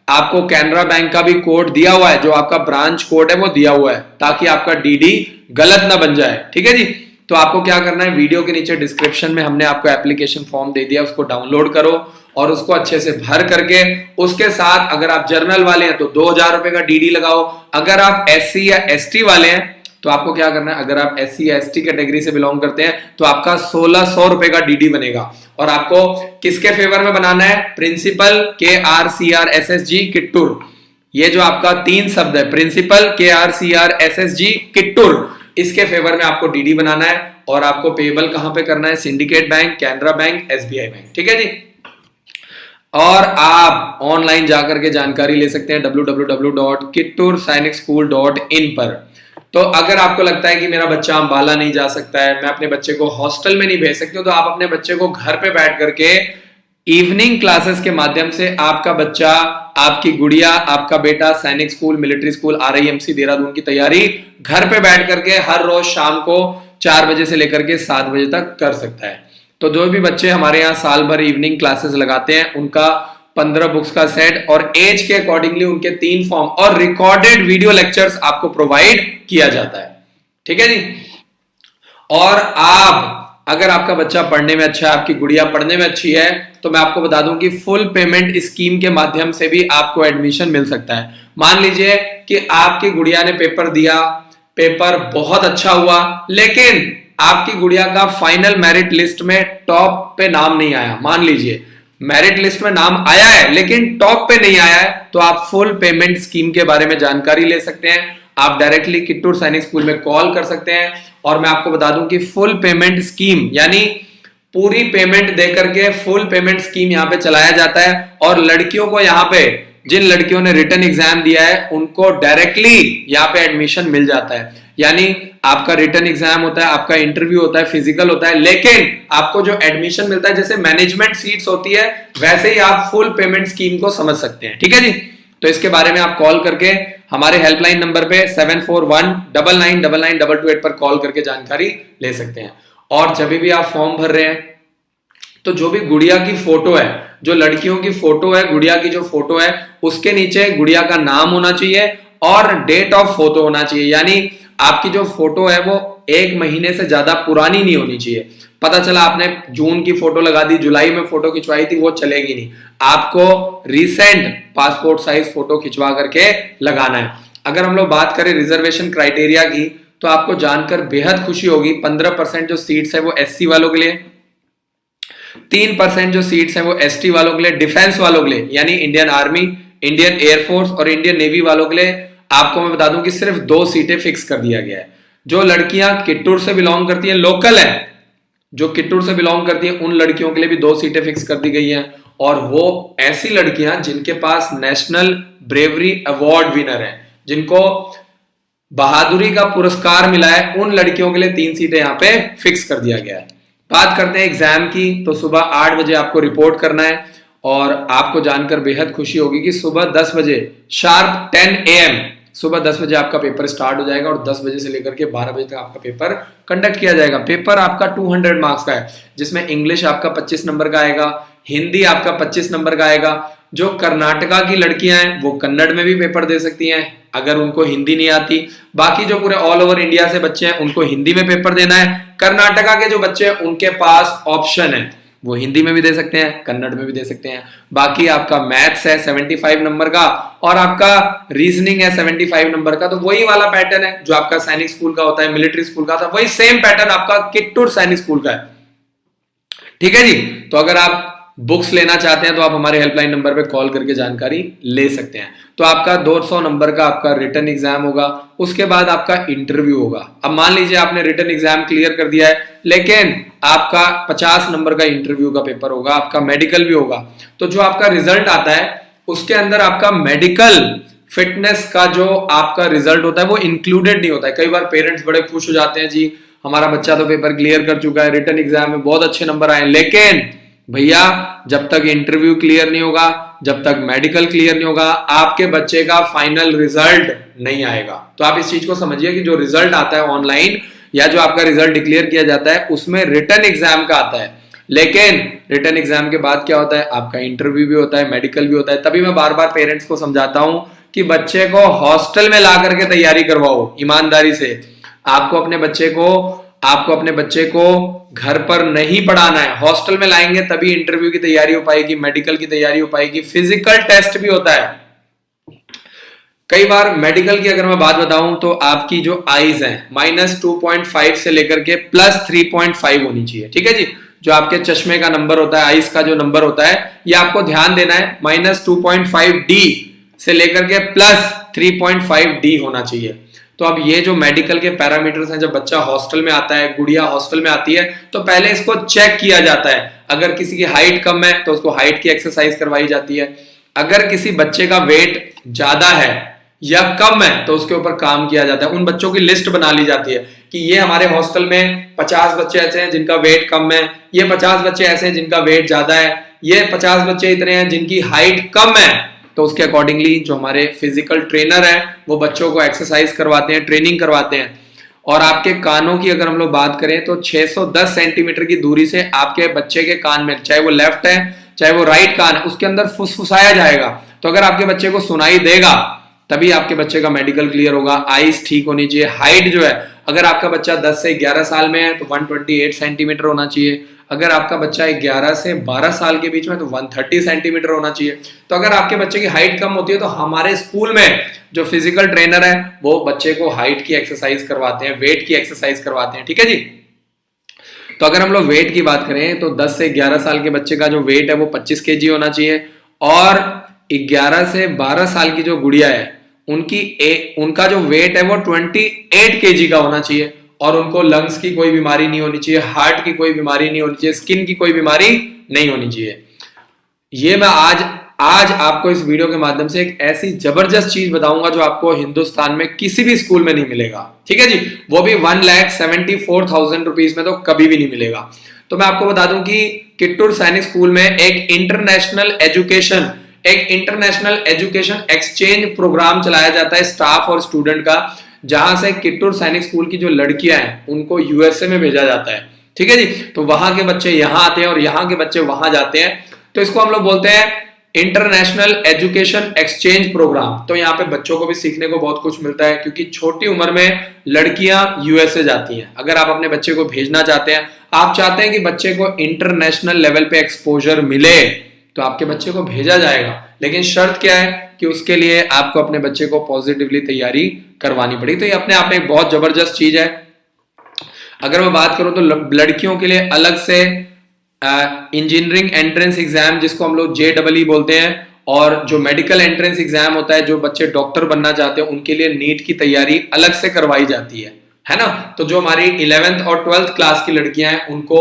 आपको कैनरा बैंक का भी कोड दिया हुआ है, जो आपका ब्रांच कोड है वो दिया हुआ है, ताकि आपका डीडी गलत ना बन जाए, ठीक है जी। तो आपको क्या करना है, वीडियो के नीचे डिस्क्रिप्शन में हमने आपको एप्लीकेशन फॉर्म दे दिया, उसको डाउनलोड करो और उसको अच्छे से भर करके, उसके साथ अगर आप जर्नल वाले हैं तो 2000 रुपए का डीडी लगाओ। अगर आप SC या ST वाले हैं तो आपको क्या करना है, अगर आप SC या ST कैटेगरी से बिलोंग करते हैं तो आपका 1600 रुपए का डीडी बनेगा। और आपको किसके फेवर में बनाना है? Principal KRCRSSG Kittur. ये जो आपका 3 शब्द है, प्रिंसिपल KRCRSSG किट्टूर, इसके फेवर में आपको डीडी बनाना है। और आपको पेबल कहां पे करना है? Syndicate bank, Canara bank, SBI bank, ठीक है जी। और आप ऑनलाइन जाकर के जानकारी ले सकते हैं www.kittursainicschool.in पर। तो अगर आपको लगता है कि मेरा बच्चा अंबाला नहीं जा सकता है, मैं अपने बच्चे को हॉस्टल में नहीं भेज सकती हूँ, तो आप अपने बच्चे को घर पे बैठ करके इवनिंग क्लासेस के माध्यम से आपका बच्चा, आपकी गुड़िया, आपका बेटा सैनिक school, military school, RIMC Dehradun की तैयारी घर पे बैठ करके हर रोज शाम को 4 बजे से लेकर के 7 बजे तक कर सकता है। तो जो भी बच्चे हमारे यहाँ साल भर इवनिंग क्लासेस लगाते हैं, उनका 15 बुक्स का सेट और एज के अकॉर्डिंगली उनके 3 फॉर्म और रिकॉर्डेड वीडियो लेक्चर्स आपको प्रोवाइड किया जाता है, ठीक है जी। और आप, अगर आपका बच्चा पढ़ने में अच्छा है, आपकी गुड़िया पढ़ने में अच्छी है, तो मैं आपको बता दूं कि फुल पेमेंट स्कीम के माध्यम से भी आपको एडमिशन मिल सकता है। मान लीजिए कि आपकी गुड़िया ने पेपर दिया, पेपर बहुत अच्छा हुआ, लेकिन आपकी गुड़िया का फाइनल मेरिट लिस्ट में टॉप पे नाम नहीं आया। मान लीजिए मेरिट लिस्ट में नाम आया है लेकिन टॉप पे नहीं आया है, तो आप फुल पेमेंट स्कीम के बारे में जानकारी ले सकते हैं। आप डायरेक्टली किट्टूर सैनिक स्कूल में कॉल कर सकते हैं। और मैं आपको बता दूं कि फुल पेमेंट स्कीम यानी पूरी पेमेंट देकर के फुल पेमेंट स्कीम यहाँ पे चलाया जाता है। और लड़कियों को यहाँ पे, जिन लड़कियों ने रिटन एग्जाम दिया है, उनको डायरेक्टली यहाँ पे एडमिशन मिल जाता है। यानी आपका रिटन एग्जाम होता है, आपका इंटरव्यू होता है, फिजिकल होता है, लेकिन आपको जो एडमिशन मिलता है, जैसे मैनेजमेंट सीट्स होती है, वैसे ही आप फुल पेमेंट स्कीम को समझ सकते हैं, ठीक है जी। तो इसके बारे में आप कॉल करके हमारे हेल्पलाइन नंबर पे 7419999228 पर कॉल करके जानकारी ले सकते हैं। और जब भी आप फॉर्म भर रहे हैं, तो जो भी गुड़िया की फोटो है, जो लड़कियों की फोटो है, गुड़िया की जो फोटो है, उसके नीचे गुड़िया का नाम होना चाहिए और डेट ऑफ फोटो होना चाहिए। यानी आपकी जो फोटो है वो 1 महीने से ज्यादा पुरानी नहीं होनी चाहिए। पता चला आपने जून की फोटो लगा दी, जुलाई में फोटो खिंचवाई थी, वो चलेगी नहीं। आपको रिसेंट पासपोर्ट साइज फोटो खिंचवा करके लगाना है। अगर हम लोग बात करें रिजर्वेशन क्राइटेरिया की, तो आपको जानकर बेहद खुशी होगी, 15% जो सीट्स है वो SC वालों के लिए, 3% जो सीट्स है वो ST वालों के लिए, डिफेंस वालों के लिए यानी इंडियन आर्मी, इंडियन एयरफोर्स और इंडियन नेवी वालों के लिए आपको मैं बता दूं कि सिर्फ 2 सीटें फिक्स कर दिया गया है। जो लड़कियां किट्टूर से बिलोंग करती हैं, लोकल है, जो किट्टूर से बिलोंग करती हैं, उन लड़कियों के लिए भी 2 सीटें फिक्स कर दी गई हैं। और वो ऐसी लड़कियां जिनके पास नेशनल ब्रेवरी अवार्ड विनर है, जिनको बहादुरी का पुरस्कार मिला है, उन लड़कियों के लिए 3 सीटें यहाँ पे फिक्स कर दिया गया है। बात करते हैं एग्जाम की, तो सुबह 8 बजे आपको रिपोर्ट करना है और आपको जानकर बेहद खुशी होगी कि सुबह 10 बजे शार्प 10 AM सुबह 10 बजे आपका पेपर स्टार्ट हो जाएगा और 10 बजे से लेकर के 12 बजे तक आपका पेपर कंडक्ट किया जाएगा। पेपर आपका 200 मार्क्स का है, जिसमें इंग्लिश आपका 25 नंबर का आएगा, हिंदी आपका 25 नंबर का आएगा। जो कर्नाटका की लड़कियां हैं वो कन्नड़ में भी पेपर दे सकती हैं अगर उनको हिंदी नहीं आती। बाकी जो पूरे ऑल ओवर इंडिया से बच्चे हैं उनको हिंदी में पेपर देना है। कर्नाटका के जो बच्चे हैं उनके पास ऑप्शन है, वो हिंदी में भी दे सकते हैं, कन्नड़ में भी दे सकते हैं। बाकी आपका मैथ्स है 75 नंबर का और आपका रीजनिंग है 75 नंबर का। तो वही वाला पैटर्न है जो आपका सैनिक स्कूल का होता है, मिलिट्री स्कूल का था, वही सेम पैटर्न आपका किट्टूर सैनिक स्कूल का है। ठीक है जी। तो अगर आप बुक्स लेना चाहते हैं तो आप हमारे हेल्पलाइन नंबर पे कॉल करके जानकारी ले सकते हैं। तो आपका 200 नंबर का आपका रिटन एग्जाम होगा, उसके बाद आपका इंटरव्यू होगा। अब मान लीजिए आपने रिटन एग्जाम क्लियर कर दिया है, लेकिन आपका 50 नंबर का इंटरव्यू का पेपर होगा, आपका मेडिकल भी होगा। तो जो आपका रिजल्ट आता है उसके अंदर आपका मेडिकल फिटनेस का जो आपका रिजल्ट होता है वो इंक्लूडेड नहीं होता है। कई बार पेरेंट्स बड़े खुश हो जाते हैं, जी हमारा बच्चा तो पेपर क्लियर कर चुका है, रिटन एग्जाम में बहुत अच्छे नंबर आए, लेकिन भैया जब तक इंटरव्यू क्लियर नहीं होगा, जब तक मेडिकल क्लियर नहीं होगा, आपके बच्चे का फाइनल रिजल्ट नहीं आएगा। तो आप इस चीज को समझिए कि जो रिजल्ट आता है ऑनलाइन या जो आपका रिजल्ट डिक्लेयर किया जाता है उसमें रिटन एग्जाम का आता है, लेकिन रिटन एग्जाम के बाद क्या होता है, आपका इंटरव्यू भी होता है, मेडिकल भी होता है। तभी मैं बार बार पेरेंट्स को समझाता हूं कि बच्चे को हॉस्टल में ला करके तैयारी करवाओ ईमानदारी से। आपको अपने बच्चे को घर पर नहीं पढ़ाना है, हॉस्टल में लाएंगे तभी इंटरव्यू की तैयारी हो पाएगी, मेडिकल की तैयारी हो पाएगी, फिजिकल टेस्ट भी होता है। कई बार मेडिकल की अगर मैं बात बताऊं तो आपकी जो आईज है -2.5 से लेकर के +3.5 होनी चाहिए। ठीक है जी। जो आपके चश्मे का नंबर होता है, आईज का जो नंबर होता है, ये आपको ध्यान देना है, -2.5D से लेकर के +3.5D होना चाहिए। तो अब ये जो मेडिकल के पैरामीटर्स हैं, जब बच्चा हॉस्टल में आता है, गुड़िया हॉस्टल में आती है, तो पहले इसको चेक किया जाता है। अगर किसी की हाइट कम है तो उसको हाइट की एक्सरसाइज करवाई जाती है। अगर किसी बच्चे का वेट ज्यादा है या कम है तो उसके ऊपर काम किया जाता है। उन बच्चों की लिस्ट बना ली जाती है कि ये हमारे हॉस्टल में 50 बच्चे ऐसे हैं जिनका वेट कम है, ये 50 बच्चे ऐसे हैं जिनका वेट ज्यादा है, ये 50 बच्चे इतने हैं जिनकी हाइट कम है। तो उसके अकॉर्डिंगली जो हमारे फिजिकल ट्रेनर है वो बच्चों को एक्सरसाइज करवाते हैं, ट्रेनिंग करवाते हैं। और आपके कानों की अगर हम लोग बात करें तो 610 सेंटीमीटर की दूरी से आपके बच्चे के कान में, चाहे वो लेफ्ट है चाहे वो राइट कान है, उसके अंदर फुसफुसाया जाएगा। तो अगर आपके बच्चे को सुनाई देगा तभी आपके बच्चे का मेडिकल क्लियर होगा। आईज ठीक होनी चाहिए। हाइट जो है, अगर आपका बच्चा 10 से 11 साल में है तो 128 सेंटीमीटर होना चाहिए। अगर आपका बच्चा 11 से 12 साल के बीच में तो 130 सेंटीमीटर होना चाहिए। तो अगर आपके बच्चे की हाइट कम होती है तो हमारे स्कूल में जो फिजिकल ट्रेनर है वो बच्चे को हाइट की एक्सरसाइज करवाते हैं, वेट की एक्सरसाइज करवाते हैं। ठीक है जी। तो अगर हम लोग वेट की बात करें तो 10 से 11 साल के बच्चे का जो वेट है वो 25 kg होना चाहिए और 11 से 12 साल की जो गुड़िया है उनका जो वेट है वो 28 kg का होना चाहिए और उनको लंग्स की कोई बीमारी नहीं होनी चाहिए, हार्ट की कोई बीमारी नहीं होनी चाहिए, स्किन की कोई बीमारी नहीं होनी चाहिए। ये मैं आज आपको इस वीडियो के माध्यम से एक ऐसी जबरदस्त चीज बताऊंगा जो आपको हिंदुस्तान में किसी भी स्कूल में नहीं मिलेगा। ठीक है जी। वो भी 1,74,000 रुपीज में तो कभी भी नहीं मिलेगा। तो मैं आपको बता दूं कि किट्टूर सैनिक स्कूल में एक इंटरनेशनल एजुकेशन एक्सचेंज प्रोग्राम चलाया जाता है स्टाफ और स्टूडेंट का, जहां से किट्टूर सैनिक स्कूल की जो लड़कियां हैं उनको यूएसए में भेजा जाता है। ठीक है जी। तो वहां के बच्चे यहां आते हैं और यहां के बच्चे वहां जाते हैं। तो इसको हम लोग बोलते हैं इंटरनेशनल एजुकेशन एक्सचेंज प्रोग्राम। तो यहाँ पे बच्चों को भी सीखने को बहुत कुछ मिलता है क्योंकि छोटी उम्र में लड़कियां यूएसए जाती हैं। अगर आप अपने बच्चे को भेजना चाहते हैं, आप चाहते हैं कि बच्चे को इंटरनेशनल लेवल पे एक्सपोजर मिले, तो आपके बच्चे को भेजा जाएगा। लेकिन शर्त क्या है कि उसके लिए आपको अपने बच्चे को पॉजिटिवली तैयारी करवानी पड़ेगी। तो ये अपने आप में एक बहुत जबरदस्त चीज है। अगर मैं बात करूं तो लड़कियों के लिए अलग से इंजीनियरिंग एंट्रेंस एग्जाम, जिसको हम लोग JEE बोलते हैं, और जो मेडिकल एंट्रेंस एग्जाम होता है, जो बच्चे डॉक्टर बनना चाहते हैं उनके लिए नीट की तैयारी अलग से करवाई जाती है ना। तो जो हमारी 11th और 12th क्लास की लड़कियां हैं उनको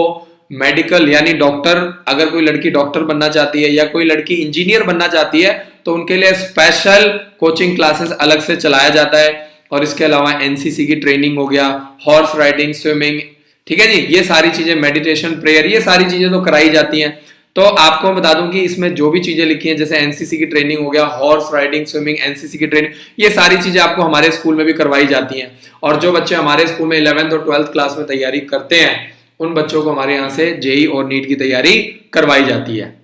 मेडिकल यानी डॉक्टर, अगर कोई लड़की डॉक्टर बनना चाहती है या कोई लड़की इंजीनियर बनना चाहती है तो उनके लिए स्पेशल कोचिंग क्लासेस अलग से चलाया जाता है। और इसके अलावा एनसीसी की ट्रेनिंग हो गया, हॉर्स राइडिंग, स्विमिंग, ठीक है जी, ये सारी चीजें, मेडिटेशन, प्रेयर, ये सारी चीजें तो कराई जाती हैं। तो आपको बता दूं कि इसमें जो भी चीजें लिखी हैं, जैसे एनसीसी की ट्रेनिंग हो गया, हॉर्स राइडिंग, स्विमिंग, एनसीसी की ट्रेनिंग, ये सारी चीजें आपको हमारे स्कूल में भी करवाई जाती हैं। और जो बच्चे हमारे स्कूल में 11th और 12th क्लास में तैयारी करते हैं उन बच्चों को हमारे यहाँ से जेई और नीट की तैयारी करवाई जाती है।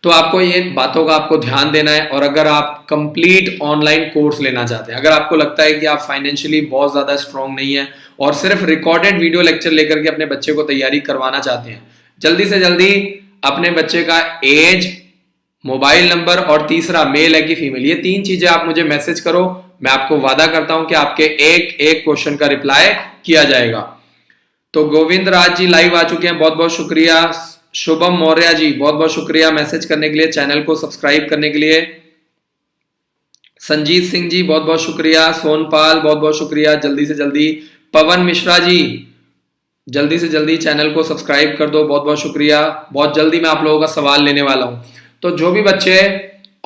तो आपको ये बातों का आपको ध्यान देना है। और अगर आप कंप्लीट ऑनलाइन कोर्स लेना चाहते हैं, अगर आपको लगता है कि आप फाइनेंशियली बहुत ज्यादा स्ट्रांग नहीं है और सिर्फ रिकॉर्डेड वीडियो लेक्चर लेकर के अपने बच्चे को तैयारी करवाना चाहते हैं, जल्दी से जल्दी अपने बच्चे का एज, मोबाइल नंबर और तीसरा मेल है कि फीमेल, ये 3 चीजें आप मुझे मैसेज करो। मैं आपको वादा करता हूं कि आपके एक एक क्वेश्चन का रिप्लाई किया जाएगा। तो गोविंद राज जी लाइव आ चुके हैं, बहुत बहुत शुक्रिया। शुभम मौर्य जी बहुत बहुत शुक्रिया मैसेज करने के लिए, चैनल को सब्सक्राइब करने के लिए। संजीत सिंह जी बहुत बहुत शुक्रिया। सोनपाल बहुत बहुत शुक्रिया। जल्दी से जल्दी पवन मिश्रा जी जल्दी से जल्दी चैनल को सब्सक्राइब कर दो, बहुत बहुत शुक्रिया। बहुत जल्दी मैं आप लोगों का सवाल लेने वाला हूं। तो जो भी बच्चे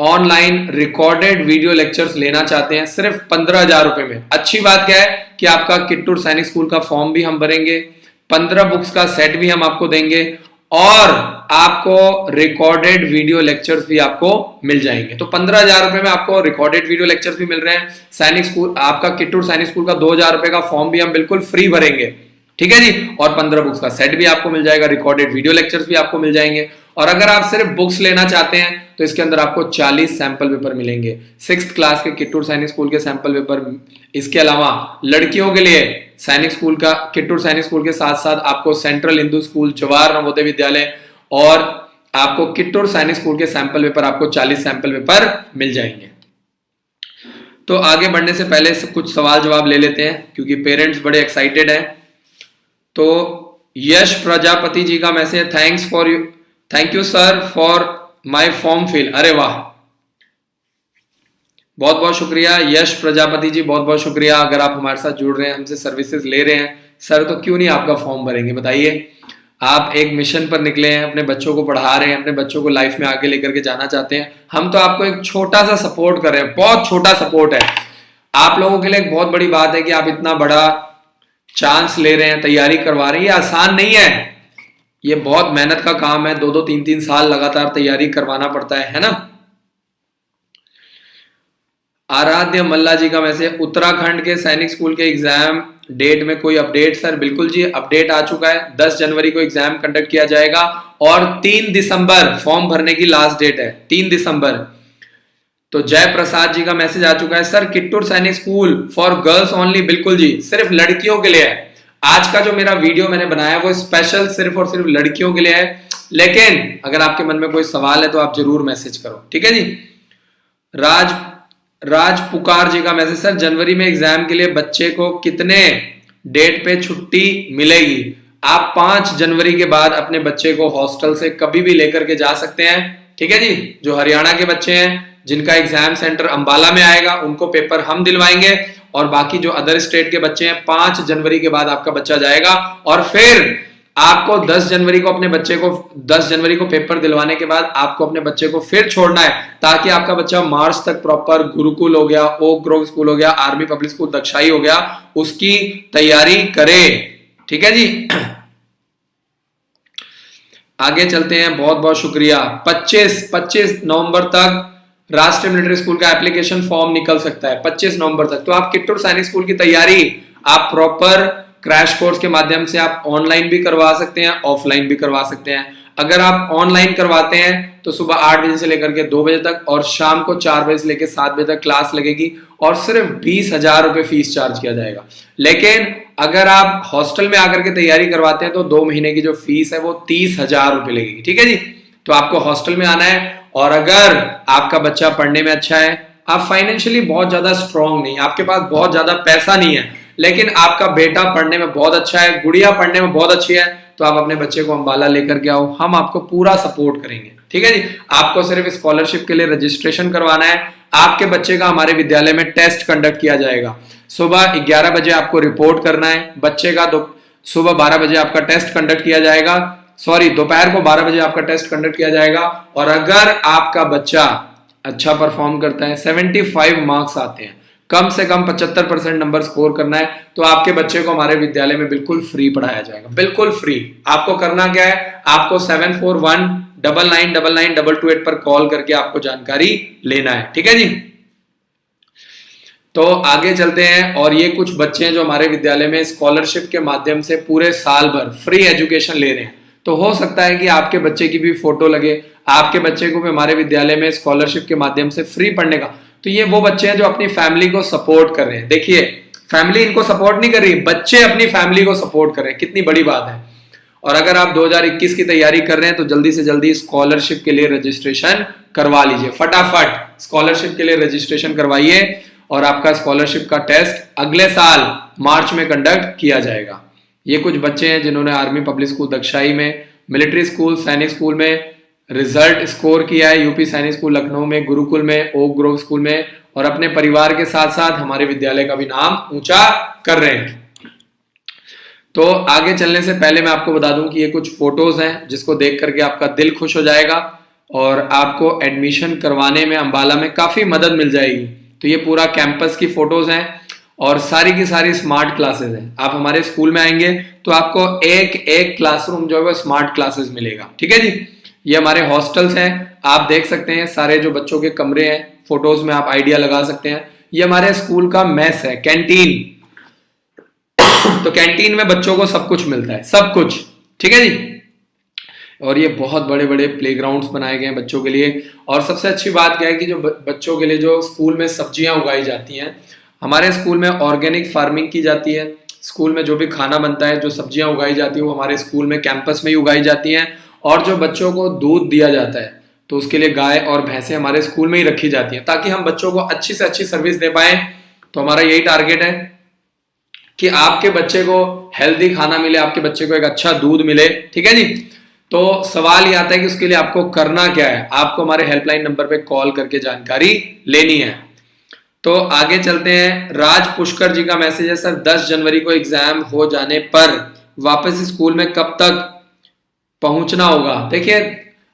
ऑनलाइन रिकॉर्डेड वीडियो लेक्चर्स लेना चाहते हैं सिर्फ 15,000 रुपए में, अच्छी बात क्या है कि आपका किट्टूर सैनिक स्कूल का फॉर्म भी हम भरेंगे, 15 बुक्स का सेट भी हम आपको देंगे और आपको रिकॉर्डेड वीडियो लेक्चर्स भी आपको मिल जाएंगे। तो 15,000 रुपए में आपको रिकॉर्डेड वीडियो लेक्चर्स भी मिल रहे हैं। सैनिक स्कूल, आपका किट्टूर सैनिक स्कूल का 2,000 रुपए का फॉर्म भी हम बिल्कुल फ्री भरेंगे, ठीक है जी। और 15 बुक्स का सेट भी आपको मिल जाएगा, रिकॉर्डेड वीडियो लेक्चर्स भी आपको मिल जाएंगे। और अगर आप सिर्फ बुक्स लेना चाहते हैं तो इसके अंदर आपको 40 सैंपल पेपर मिलेंगे, 6th क्लास के किट्टूर सैनिक स्कूल के सैंपल पेपर। इसके अलावा लड़कियों के लिए सैनिक स्कूल का, किट्टूर सैनिक स्कूल के साथ साथ आपको सेंट्रल हिंदू स्कूल, जवाहर नवोदय विद्यालय और आपको किट्टूर सैनिक स्कूल के सैंपल पेपर, आपको 40 सैंपल पेपर मिल जाएंगे। तो आगे बढ़ने से पहले कुछ सवाल जवाब ले लेते हैं क्योंकि पेरेंट्स बड़े एक्साइटेड हैं। तो यश प्रजापति जी का message, thank you sir for my form fill. अरे वाह, बहुत बहुत शुक्रिया यश प्रजापति जी, बहुत बहुत शुक्रिया। अगर आप हमारे साथ जुड़ रहे हैं, हमसे सर्विसेज ले रहे हैं सर, तो क्यों नहीं आपका फॉर्म भरेंगे, बताइए। आप एक मिशन पर निकले हैं, अपने बच्चों को पढ़ा रहे हैं, अपने बच्चों को लाइफ में आगे लेकर के जाना चाहते हैं। हम तो आपको एक छोटा सा सपोर्ट कर रहे हैं, बहुत छोटा सपोर्ट है। आप लोगों के लिए एक बहुत बड़ी बात है कि आप इतना बड़ा चांस ले रहे हैं, तैयारी करवा रहे हैं। ये आसान नहीं है, ये बहुत मेहनत का काम है, 2-2, 3-3 साल लगातार तैयारी करवाना पड़ता है ना। आराध्य मल्ला जी का मैसेज, उत्तराखंड के सैनिक स्कूल के एग्जाम डेट में कोई अपडेट? सर बिल्कुल जी, अपडेट आ चुका है। 10 जनवरी को एग्जाम कंडक्ट किया जाएगा और 3 दिसंबर फॉर्म भरने की लास्ट डेट है, 3 दिसंबर। तो जय प्रसाद जी का मैसेज आ चुका है, sir Kittur Sainik school for girls only. बिल्कुल जी, सिर्फ लड़कियों के लिए है। आज का जो मेरा वीडियो मैंने बनाया वो स्पेशल सिर्फ और सिर्फ लड़कियों के लिए है। लेकिन अगर आपके मन में कोई सवाल है तो आप जरूर मैसेज करो, ठीक है जी। राज पुकार जी का मैसेज, सर जनवरी में एग्जाम के लिए बच्चे को कितने डेट पे छुट्टी मिलेगी? आप 5 जनवरी के बाद अपने बच्चे को हॉस्टल से कभी भी लेकर के जा सकते हैं, ठीक है जी। जो हरियाणा के बच्चे हैं जिनका एग्जाम सेंटर अंबाला में आएगा उनको पेपर हम दिलवाएंगे और बाकी जो अदर स्टेट के बच्चे हैं 5 जनवरी के बाद आपका बच्चा जाएगा। और फिर आपको 10 जनवरी को अपने बच्चे को 10 जनवरी को पेपर दिलवाने के बाद आपको अपने बच्चे को फिर छोड़ना है ताकि आपका बच्चा मार्च तक प्रॉपर गुरुकुल हो गया, ओक ग्रोव स्कूल हो गया, आर्मी पब्लिक स्कूल दक्षाई हो गया, उसकी तैयारी करे, ठीक है जी। आगे चलते हैं, बहुत बहुत शुक्रिया। 25 नवंबर तक राष्ट्रीय मिलिट्री स्कूल का एप्लीकेशन फॉर्म निकल सकता है, 25 नवंबर तक। तो आप किट्टूर सैनिक स्कूल की तैयारी आप प्रॉपर क्रैश कोर्स के माध्यम से आप ऑनलाइन भी करवा सकते हैं, ऑफलाइन भी करवा सकते हैं। अगर आप ऑनलाइन करवाते हैं तो सुबह 8 बजे से लेकर के 2 बजे तक और शाम को 4 बजे से लेकर 7 बजे तक क्लास लगेगी और सिर्फ 20,000 रुपए फीस चार्ज किया जाएगा। लेकिन अगर आप हॉस्टल में आकर के तैयारी करवाते हैं तो 2 महीने की जो फीस है वो 30,000 रुपए लगेगी, ठीक है जी। तो आपको हॉस्टल में आना है। और अगर आपका बच्चा पढ़ने में अच्छा है, आप फाइनेंशियली बहुत ज्यादा स्ट्रांग नहीं, आपके पास बहुत ज्यादा पैसा नहीं है, लेकिन आपका बेटा पढ़ने में बहुत अच्छा है, गुड़िया पढ़ने में बहुत अच्छी है, तो आप अपने बच्चे को अंबाला लेकर के आओ, हम आपको पूरा सपोर्ट करेंगे, ठीक है जी। आपको सिर्फ स्कॉलरशिप के लिए रजिस्ट्रेशन करवाना है। आपके बच्चे का हमारे विद्यालय में टेस्ट कंडक्ट किया जाएगा। सुबह 11 बजे आपको रिपोर्ट करना है। बच्चे का सुबह 12 बजे आपका टेस्ट कंडक्ट किया जाएगा, सॉरी दोपहर को 12 बजे आपका टेस्ट कंडक्ट किया जाएगा। और अगर आपका बच्चा अच्छा परफॉर्म करता है, 75 मार्क्स आते हैं, कम से कम 75% नंबर स्कोर करना है, तो आपके बच्चे को हमारे विद्यालय में बिल्कुल फ्री पढ़ाया जाएगा, बिल्कुल फ्री। आपको करना क्या है, आपको 7419999228 पर कॉल करके आपको जानकारी लेना है, ठीक है जी। तो आगे चलते हैं, और ये कुछ बच्चे हैं जो हमारे विद्यालय में स्कॉलरशिप के माध्यम से पूरे साल भर फ्री एजुकेशन ले रहे हैं। तो हो सकता है कि आपके बच्चे की भी फोटो लगे, आपके बच्चे को भी हमारे विद्यालय में स्कॉलरशिप के माध्यम से फ्री पढ़ने का। तो ये वो बच्चे हैं जो अपनी फैमिली को सपोर्ट कर रहे हैं। देखिए, फैमिली इनको सपोर्ट नहीं कर रही, बच्चे अपनी फैमिली को सपोर्ट कर रहे हैं, कितनी बड़ी बात है। और अगर आप 2021 की तैयारी कर रहे हैं तो जल्दी से जल्दी स्कॉलरशिप के लिए रजिस्ट्रेशन करवा लीजिए, फटाफट स्कॉलरशिप के लिए रजिस्ट्रेशन करवाइए, और आपका स्कॉलरशिप का टेस्ट अगले साल मार्च में कंडक्ट किया जाएगा। ये कुछ बच्चे हैं जिन्होंने आर्मी पब्लिक स्कूल दक्षाई में, मिलिट्री स्कूल सैनिक स्कूल में रिजल्ट स्कोर किया है, यूपी सैनिक स्कूल लखनऊ में, गुरुकुल में, ओक ग्रोव स्कूल में, और अपने परिवार के साथ साथ हमारे विद्यालय का भी नाम ऊंचा कर रहे हैं। तो आगे चलने से पहले मैं आपको बता दूं कि ये कुछ फोटोज हैं जिसको देख करके आपका दिल खुश हो जाएगा, और आपको एडमिशन करवाने में अंबाला में काफी मदद मिल जाएगी। तो ये पूरा कैंपस की फोटोज हैं, और सारी की सारी स्मार्ट क्लासेस हैं। आप हमारे स्कूल में आएंगे तो आपको एक एक क्लासरूम जो है वो स्मार्ट क्लासेस मिलेगा, ठीक है जी। ये हमारे हॉस्टल्स हैं, आप देख सकते हैं सारे जो बच्चों के कमरे हैं, फोटोज में आप आइडिया लगा सकते हैं। ये हमारे स्कूल का मेस है, कैंटीन। तो कैंटीन में बच्चों को सब कुछ मिलता है, सब कुछ, ठीक है जी। और ये बहुत बड़े बड़े प्लेग्राउंड्स बनाए गए हैं बच्चों के लिए। और सबसे अच्छी बात क्या है कि जो बच्चों के लिए जो स्कूल में सब्जियां उगाई जाती हैं, हमारे स्कूल में ऑर्गेनिक फार्मिंग की जाती है। स्कूल में जो भी खाना बनता है, जो सब्जियां उगाई जाती है, वो हमारे स्कूल में कैंपस में ही उगाई जाती हैं। और जो बच्चों को दूध दिया जाता है, तो उसके लिए गाय और भैंसें हमारे स्कूल में ही रखी जाती हैं, ताकि हम बच्चों को अच्छी से अच्छी सर्विस दे पाए। तो हमारा यही टारगेट है कि आपके बच्चे को हेल्दी खाना मिले, आपके बच्चे को एक अच्छा दूध मिले, ठीक है जी। तो सवाल ये आता है कि उसके लिए आपको करना क्या है, आपको हमारे हेल्पलाइन नंबर पे कॉल करके जानकारी लेनी है। तो आगे चलते हैं। राज पुष्कर जी का मैसेज है, सर 10 जनवरी को एग्जाम हो जाने पर वापस स्कूल में कब तक पहुंचना होगा? देखिए,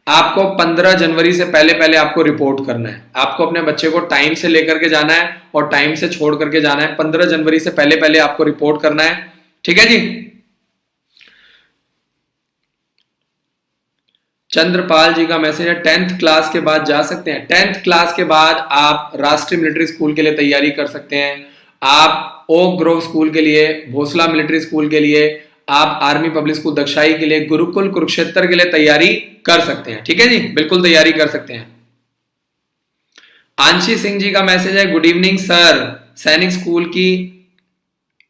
आपको 15 जनवरी से पहले पहले आपको रिपोर्ट करना है। आपको अपने बच्चे को टाइम से लेकर के जाना है और टाइम से छोड़ करके जाना है। 15 जनवरी से पहले पहले आपको रिपोर्ट करना है, ठीक है जी। चंद्रपाल जी का मैसेज है, 10th क्लास के बाद जा सकते हैं। 10th क्लास के बाद आप राष्ट्रीय मिलिट्री स्कूल के लिए तैयारी कर सकते हैं, आप ओक ग्रोव स्कूल के लिए, भोसला मिलिट्री स्कूल के लिए, आप आर्मी पब्लिक स्कूल दक्षाई के लिए, गुरुकुल कुरुक्षेत्र के लिए तैयारी कर सकते हैं, ठीक है जी, बिल्कुल तैयारी कर सकते हैं। आंशी सिंह जी का मैसेज है, गुड इवनिंग सर, सैनिक स्कूल की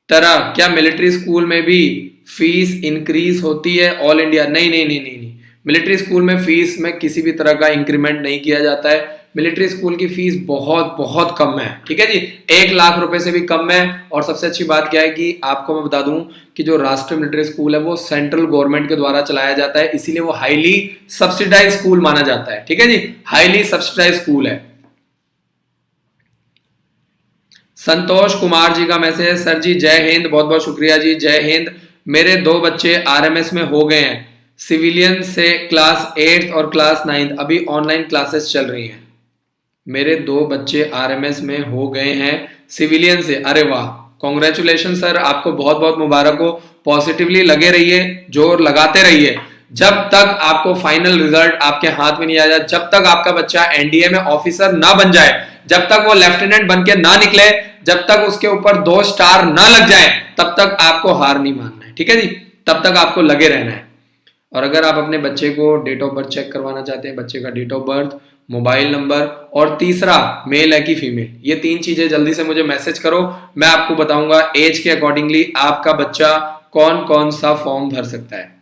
तरह क्या मिलिट्री स्कूल में भी फीस इंक्रीज होती है ऑल इंडिया? नहीं नहीं नहीं नहीं नहीं, मिलिट्री स्कूल में फीस में किसी भी तरह का इंक्रीमेंट नहीं किया जाता है। मिलिट्री स्कूल की फीस बहुत बहुत कम है, ठीक है जी, 1 लाख रुपए से भी कम है। और सबसे अच्छी बात क्या है कि आपको मैं बता दूं कि जो राष्ट्रीय मिलिट्री स्कूल है वो सेंट्रल गवर्नमेंट के द्वारा चलाया जाता है, इसीलिए वो हाईली सब्सिडाइज स्कूल माना जाता है, ठीक है जी, हाईली सब्सिडाइज स्कूल है। संतोष कुमार जी का मैसेज है, सर जी जय हिंद, बहुत बहुत शुक्रिया जी, जय हिंद। मेरे 2 बच्चे आरएमएस में हो गए हैं, सिविलियन से क्लास 8 और क्लास 9, अभी ऑनलाइन क्लासेस चल रही हैं। मेरे 2 बच्चे आरएमएस में हो गए हैं सिविलियन से, अरे वाह, कॉन्ग्रेचुलेशन सर, आपको बहुत बहुत मुबारक हो। पॉजिटिवली लगे रहिए, जोर लगाते रहिए, जब तक आपको फाइनल रिजल्ट आपके हाथ में नहीं आ जाए, जब तक आपका बच्चा एनडीए में ऑफिसर ना बन जाए, जब तक वो लेफ्टिनेंट बन के ना निकले, जब तक उसके ऊपर 2 स्टार ना लग जाए, तब तक आपको हार नहीं मानना है, ठीक है जी, तब तक आपको लगे रहना है। और अगर आप अपने बच्चे को डेट ऑफ बर्थ चेक करवाना चाहते हैं, बच्चे का date of birth, mobile number, और तीसरा मेल है कि फीमेल, ये 3 चीजें जल्दी से मुझे मैसेज करो, मैं आपको बताऊंगा एज के अकॉर्डिंगली आपका बच्चा कौन कौन सा फॉर्म भर सकता है।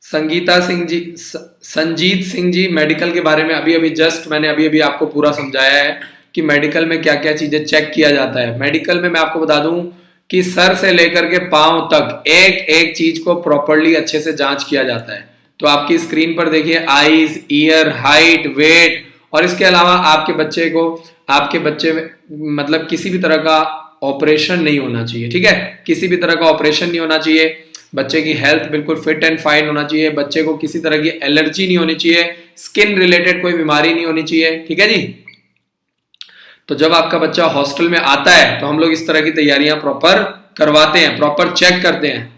संगीता सिंह जी, संजीत सिंह जी, मेडिकल के बारे में अभी जस्ट मैंने अभी आपको पूरा समझाया है कि मेडिकल में क्या क्या चीजें चेक किया जाता है। मेडिकल में मैं आपको बता दूं कि सर से लेकर के पांव तक एक एक चीज को प्रॉपरली अच्छे से जांच किया जाता है। तो आपकी स्क्रीन पर देखिए, आईज, ईयर, हाइट, वेट, और इसके अलावा आपके बच्चे मतलब किसी भी तरह का ऑपरेशन नहीं होना चाहिए, ठीक है, किसी भी तरह का ऑपरेशन नहीं होना चाहिए। बच्चे की हेल्थ बिल्कुल फिट एंड फाइन होना चाहिए, बच्चे को किसी तरह की एलर्जी नहीं होनी चाहिए, स्किन रिलेटेड कोई बीमारी नहीं होनी चाहिए, ठीक है जी। तो जब आपका बच्चा हॉस्टल में आता है तो हम लोग इस तरह की तैयारियां प्रॉपर करवाते हैं, प्रॉपर चेक करते हैं।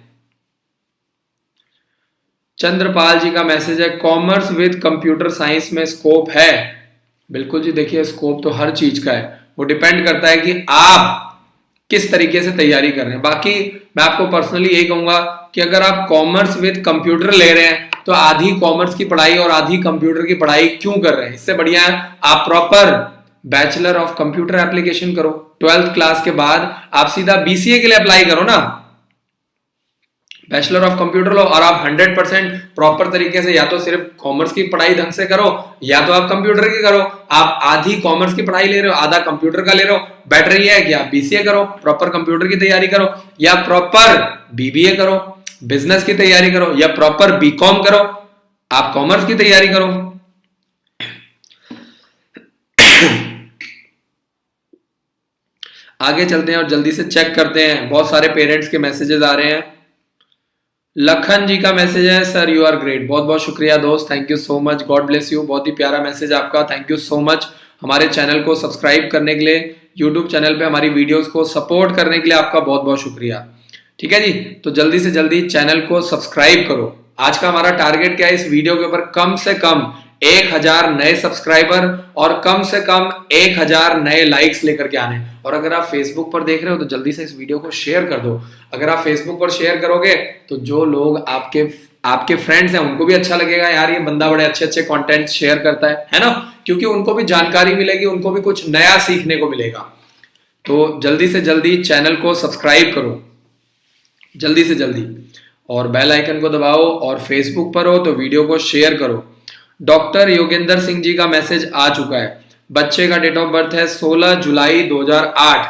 चंद्रपाल जी का मैसेज है, कॉमर्स विद कंप्यूटर साइंस में स्कोप है। बिल्कुल जी, देखिए स्कोप तो हर चीज का है, वो डिपेंड करता है कि आप किस तरीके से तैयारी कर रहे हैं। बाकी मैं आपको पर्सनली यही कहूंगा कि अगर आप कॉमर्स विद कंप्यूटर ले रहे हैं तो आधी कॉमर्स की पढ़ाई और आधी कंप्यूटर की पढ़ाई क्यों कर रहे हैं, इससे बढ़िया है आप proper bachelor of computer application करो। 12th क्लास के बाद आप सीधा बीसीए के लिए अप्लाई करो ना, बैचलर ऑफ कंप्यूटर लो और आप 100% प्रॉपर तरीके से या तो सिर्फ कॉमर्स की पढ़ाई ढंग से करो या तो आप कंप्यूटर की करो। आप आधी कॉमर्स की पढ़ाई ले रहे हो, आधा कंप्यूटर का ले रहे हो, बेटर ये है कि आप बीसीए करो, प्रॉपर कंप्यूटर की तैयारी करो, या प्रॉपर बीबीए करो, बिजनेस की तैयारी करो, या प्रॉपर बीकॉम करो, आप कॉमर्स की तैयारी करो। आगे चलते हैं और जल्दी से चेक करते हैं, बहुत सारे पेरेंट्स के मैसेजेस आ रहे हैं। लखन जी का मैसेज है, सर यू आर ग्रेट। बहुत बहुत शुक्रिया दोस्त, thank you so much, God bless you. बहुत ही प्यारा मैसेज आपका, थैंक यू सो मच। हमारे चैनल को सब्सक्राइब करने के लिए, यूट्यूब चैनल पे हमारी वीडियोस को सपोर्ट करने के लिए आपका बहुत बहुत शुक्रिया, ठीक है जी। तो जल्दी से जल्दी चैनल को सब्सक्राइब करो। आज का हमारा टारगेट क्या है, इस वीडियो के ऊपर कम से कम 1000 नए सब्सक्राइबर और कम से कम 1000 नए लाइक्स लेकर के आने। और अगर आप फेसबुक पर देख रहे हो तो जल्दी से इस वीडियो को शेयर कर दो। अगर आप फेसबुक पर शेयर करोगे तो जो लोग आपके फ्रेंड्स हैं उनको भी अच्छा लगेगा, यार ये बंदा बड़े अच्छे अच्छे कंटेंट शेयर करता है ना, क्योंकि उनको भी जानकारी मिलेगी, उनको भी कुछ नया सीखने को मिलेगा। तो जल्दी से जल्दी चैनल को सब्सक्राइब करो, जल्दी से जल्दी, और बेल आइकन को दबाओ, और फेसबुक पर हो तो वीडियो को शेयर करो। डॉक्टर योगेंद्र सिंह जी का मैसेज आ चुका है। बच्चे का डेट ऑफ बर्थ है 16 जुलाई 2008।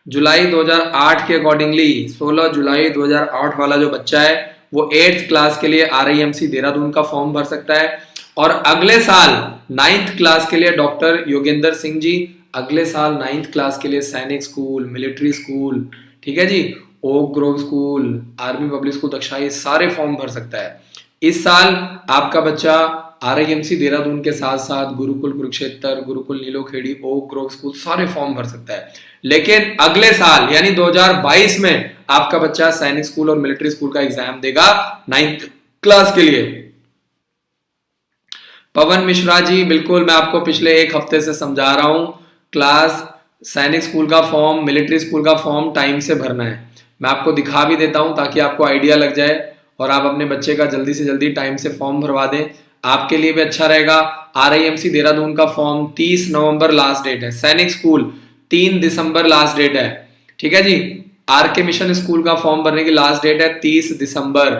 जुलाई 2008 के अकॉर्डिंगली 16 जुलाई 2008 वाला जो बच्चा है वो 8th क्लास के लिए RIMC देहरादून का फॉर्म भर सकता है। और अगले साल 9th क्लास के लिए डॉक्टर योगेंद्र सिंह जी अगले साल 9th क्लास के लिए सैनिक स्कूल, मिलिट्री स्कूल, ठीक है जी, oak Grove school, army public school Dagshai, सारे फॉर्म भर सकता है। इस साल आपका बच्चा RIMC देहरादून के साथ साथ Gurukul Kurukshetra, Gurukul Nilokheri, Oak Grove school सारे फॉर्म भर सकता है। लेकिन अगले साल यानी 2022 में आपका बच्चा सैनिक स्कूल और मिलिट्री स्कूल का एग्जाम देगा 9th क्लास के लिए। पवन मिश्रा जी, बिल्कुल मैं आपको पिछले एक हफ्ते से समझा रहा हूं, क्लास सैनिक स्कूल का फॉर्म, मिलिट्री स्कूल का फॉर्म टाइम से भरना है। मैं आपको दिखा भी देता हूं ताकि आपको आइडिया लग जाए और आप अपने बच्चे का जल्दी से जल्दी टाइम से फॉर्म भरवा दें, आपके लिए भी अच्छा रहेगा। RIMC देहरादून का फॉर्म 30 नवंबर लास्ट डेट है, सैनिक स्कूल 3 दिसंबर लास्ट डेट है, ठीक है जी। RK मिशन स्कूल का फॉर्म भरने की लास्ट डेट है 30 दिसंबर।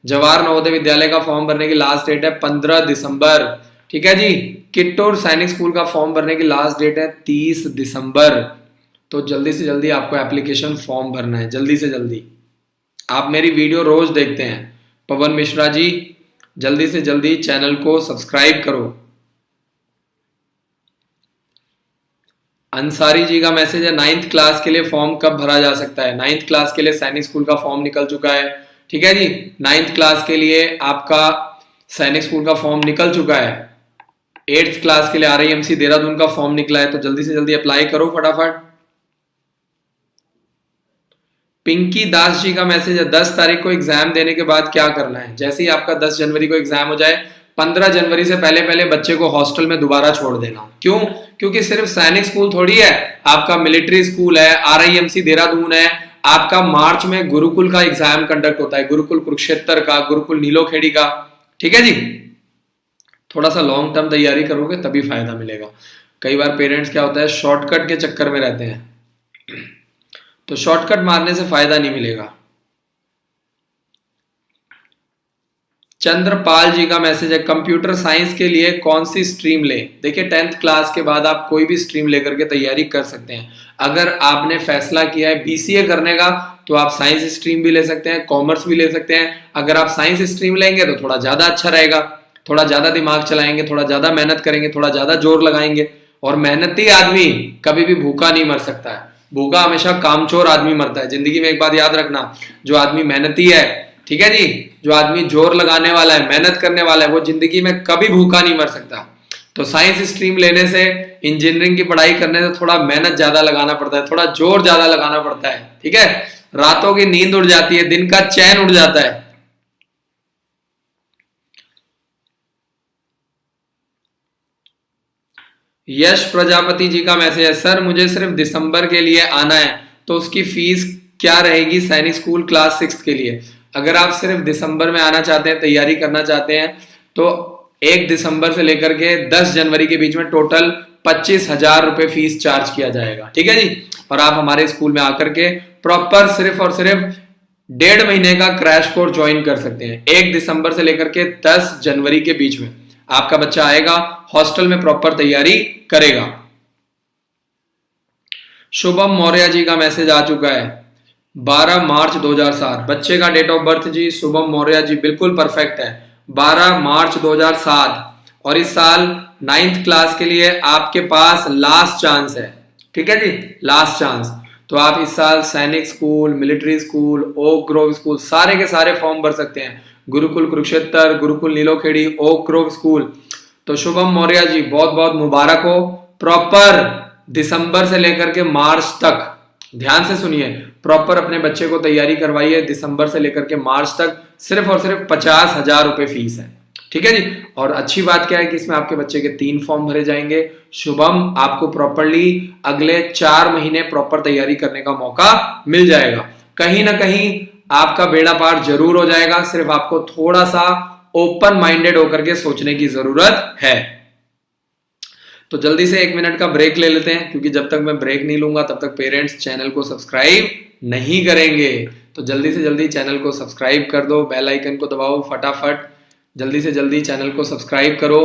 जवाहर नवोदय विद्यालय का फॉर्म भरने की लास्ट डेट है 15 दिसंबर, ठीक है जी। किट्टूर सैनिक स्कूल का फॉर्म भरने की लास्ट डेट है 30 दिसंबर। तो जल्दी से जल्दी आपको एप्लीकेशन फॉर्म भरना है, जल्दी से जल्दी। आप मेरी वीडियो रोज देखते हैं, पवन मिश्रा जी जल्दी से जल्दी चैनल को सब्सक्राइब करो। अंसारी जी का मैसेज है, 9th क्लास के लिए फॉर्म कब भरा जा सकता है। 9th क्लास के लिए सैनिक स्कूल का फॉर्म निकल चुका है, ठीक है जी। 9th क्लास के लिए आपका सैनिक स्कूल का फॉर्म निकल चुका है। 8th क्लास के लिए RIMC देहरादून का फॉर्म निकला है, तो जल्दी से जल्दी अप्लाई करो फटाफट। पिंकी दास जी का मैसेज है, 10 तारीख को एग्जाम देने के बाद क्या करना है। जैसे ही आपका 10 जनवरी को एग्जाम हो जाए, 15 जनवरी से पहले पहले बच्चे को हॉस्टल में दोबारा छोड़ देना। क्यों? क्योंकि सिर्फ सैनिक स्कूल थोड़ी है, आपका मिलिट्री स्कूल है, RIMC देहरादून है, आपका मार्च में गुरुकुल का एग्जाम कंडक्ट होता है, गुरुकुल कुरुक्षेत्र का, गुरुकुल नीलोखेड़ी का, ठीक है जी। थोड़ा सा लॉन्ग टर्म तैयारी करोगे तभी फायदा मिलेगा। कई बार पेरेंट्स क्या होता है, शॉर्टकट के चक्कर में रहते हैं, तो शॉर्टकट मारने से फायदा नहीं मिलेगा। चंद्रपाल जी का मैसेज है, कंप्यूटर साइंस के लिए कौन सी स्ट्रीम ले। देखिए 10th क्लास के बाद आप कोई भी स्ट्रीम लेकर के तैयारी कर सकते हैं। अगर आपने फैसला किया है BCA करने का तो आप साइंस स्ट्रीम भी ले सकते हैं, कॉमर्स भी ले सकते हैं। अगर आप साइंस स्ट्रीम लेंगे तो थोड़ा ज्यादा अच्छा रहेगा, थोड़ा ज्यादा दिमाग चलाएंगे, थोड़ा ज्यादा मेहनत करेंगे, थोड़ा ज्यादा जोर लगाएंगे। और मेहनती आदमी कभी भी भूखा नहीं मर सकता है। भूखा हमेशा कामचोर आदमी मरता है। जिंदगी में एक बात याद रखना, जो आदमी मेहनती है, ठीक है जी, जो आदमी जोर लगाने वाला है, मेहनत करने वाला है, वो जिंदगी में कभी भूखा नहीं मर सकता। तो साइंस स्ट्रीम लेने से, इंजीनियरिंग की पढ़ाई करने से थोड़ा मेहनत ज्यादा लगाना पड़ता है, थोड़ा जोर ज्यादा लगाना पड़ता है, ठीक है। रातों की नींद उड़ जाती है, दिन का चैन उड़ जाता है। यश प्रजापति जी का मैसेज है, सर मुझे सिर्फ दिसंबर के लिए आना है, तो उसकी फीस क्या रहेगी सैनिक स्कूल क्लास 6 के लिए? अगर आप सिर्फ दिसंबर में आना चाहते हैं, तैयारी करना चाहते हैं, तो 1 दिसंबर से लेकर के 10 जनवरी के बीच में टोटल 25,000 रुपए फीस चार्ज किया जाएगा, ठीक है जी। और आप हमारे स्कूल में आकर के प्रॉपर सिर्फ और सिर्फ 1.5 महीने का क्रैश कोर्स ज्वाइन कर सकते हैं। 1 दिसंबर से लेकर के 10 जनवरी के बीच में आपका बच्चा आएगा, हॉस्टल में प्रॉपर तैयारी करेगा। शुभम मौर्य जी का मैसेज आ चुका है, 12 मार्च 2007 बच्चे का डेट ऑफ बर्थ जी। शुभम मौर्य जी बिल्कुल परफेक्ट है, 12 मार्च 2007। और इस साल 9th क्लास के लिए आपके पास लास्ट चांस है, ठीक है जी, लास्ट चांस। तो आप इस साल Sainik school, military school, okay Grove school, सारे के सारे फॉर्म भर सकते हैं। Gurukul Kurukshetra, Gurukul Nilokheri, Oak Grove school. तो शुभम मौर्य जी बहुत बहुत मुबारक हो। प्रॉपर दिसंबर से लेकर के मार्च तक, ध्यान से सुनिए, प्रॉपर अपने बच्चे को तैयारी करवाइए। दिसंबर से लेकर के मार्च तक सिर्फ और सिर्फ 50,000 रुपए फीस है, ठीक है जी। और अच्छी बात क्या है कि इसमें आपके बच्चे के 3 फॉर्म भरे जाएंगे। शुभम, आपको प्रॉपरली अगले 4 महीने प्रॉपर तैयारी करने का मौका मिल जाएगा। कहीं ना कहीं आपका बेड़ा पार जरूर हो जाएगा, सिर्फ आपको थोड़ा सा ओपन माइंडेड होकर के सोचने की जरूरत है। तो जल्दी से 1 मिनट का ब्रेक ले लेते हैं, क्योंकि जब तक मैं ब्रेक नहीं लूंगा तब तक पेरेंट्स चैनल को सब्सक्राइब नहीं करेंगे। तो जल्दी से जल्दी चैनल को सब्सक्राइब कर दो, बेल आइकन को दबाओ फटाफट, जल्दी से जल्दी चैनल को सब्सक्राइब करो।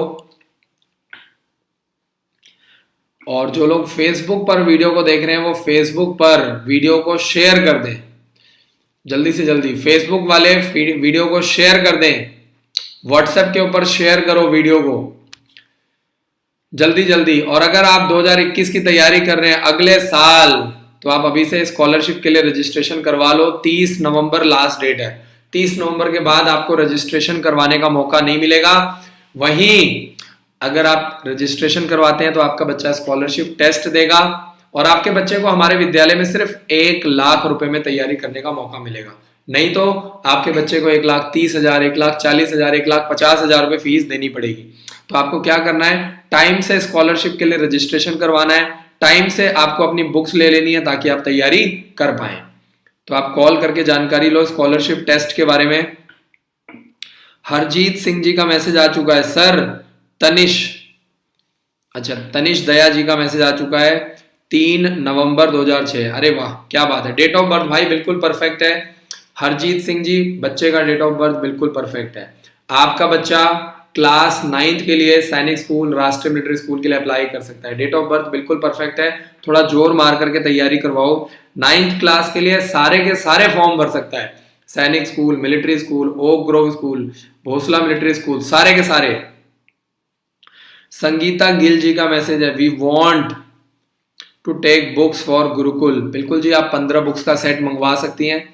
और जो लोग फेसबुक पर वीडियो को देख रहे हैं, वो फेसबुक पर वीडियो को शेयर कर दें, जल्दी से जल्दी फेसबुक वाले वीडियो को शेयर कर दें, व्हाट्सएप के ऊपर शेयर करो वीडियो को, जल्दी जल्दी। और अगर आप 2021 की तैयारी कर रहे हैं अगले साल, तो आप अभी से स्कॉलरशिप के लिए रजिस्ट्रेशन करवा लो। 30 नवंबर लास्ट डेट है, 30 नवंबर के बाद आपको रजिस्ट्रेशन करवाने का मौका नहीं मिलेगा। वहीं अगर आप रजिस्ट्रेशन करवाते हैं तो आपका बच्चा स्कॉलरशिप टेस्ट देगा, और आपके बच्चे को हमारे विद्यालय में सिर्फ 1 लाख रुपए में तैयारी करने का मौका मिलेगा। नहीं तो आपके बच्चे को 1,30,000, 1,40,000, 1,50,000 रुपए फीस देनी पड़ेगी। तो आपको क्या करना है, टाइम से स्कॉलरशिप के लिए रजिस्ट्रेशन करवाना है, टाइम से आपको अपनी बुक्स ले लेनी है, ताकि आप तैयारी कर पाए। तो आप कॉल करके जानकारी लो स्कॉलरशिप टेस्ट के बारे में। हरजीत सिंह जी का मैसेज आ चुका है, सर तनिष, अच्छा तनिष दया जी का मैसेज आ चुका है, 3 नवंबर 2006। अरे वाह क्या बात है, डेट ऑफ बर्थ भाई बिल्कुल परफेक्ट है। हरजीत सिंह जी, बच्चे का डेट ऑफ बर्थ बिल्कुल परफेक्ट है। आपका बच्चा क्लास 9th के लिए सैनिक स्कूल, राष्ट्रीय मिलिट्री स्कूल के लिए अप्लाई कर सकता है। डेट ऑफ बर्थ बिल्कुल परफेक्ट है, थोड़ा जोर मार करके तैयारी करवाओ। 9th क्लास के लिए सारे के सारे फॉर्म भर सकता है, Sainik school, military school, okay Grove school, Bhosla military school, सारे के सारे। संगीता गिल जी का मैसेज है, we want to take books for Gurukul. बिल्कुल जी, आप 15 बुक्स का सेट मंगवा सकती हैं।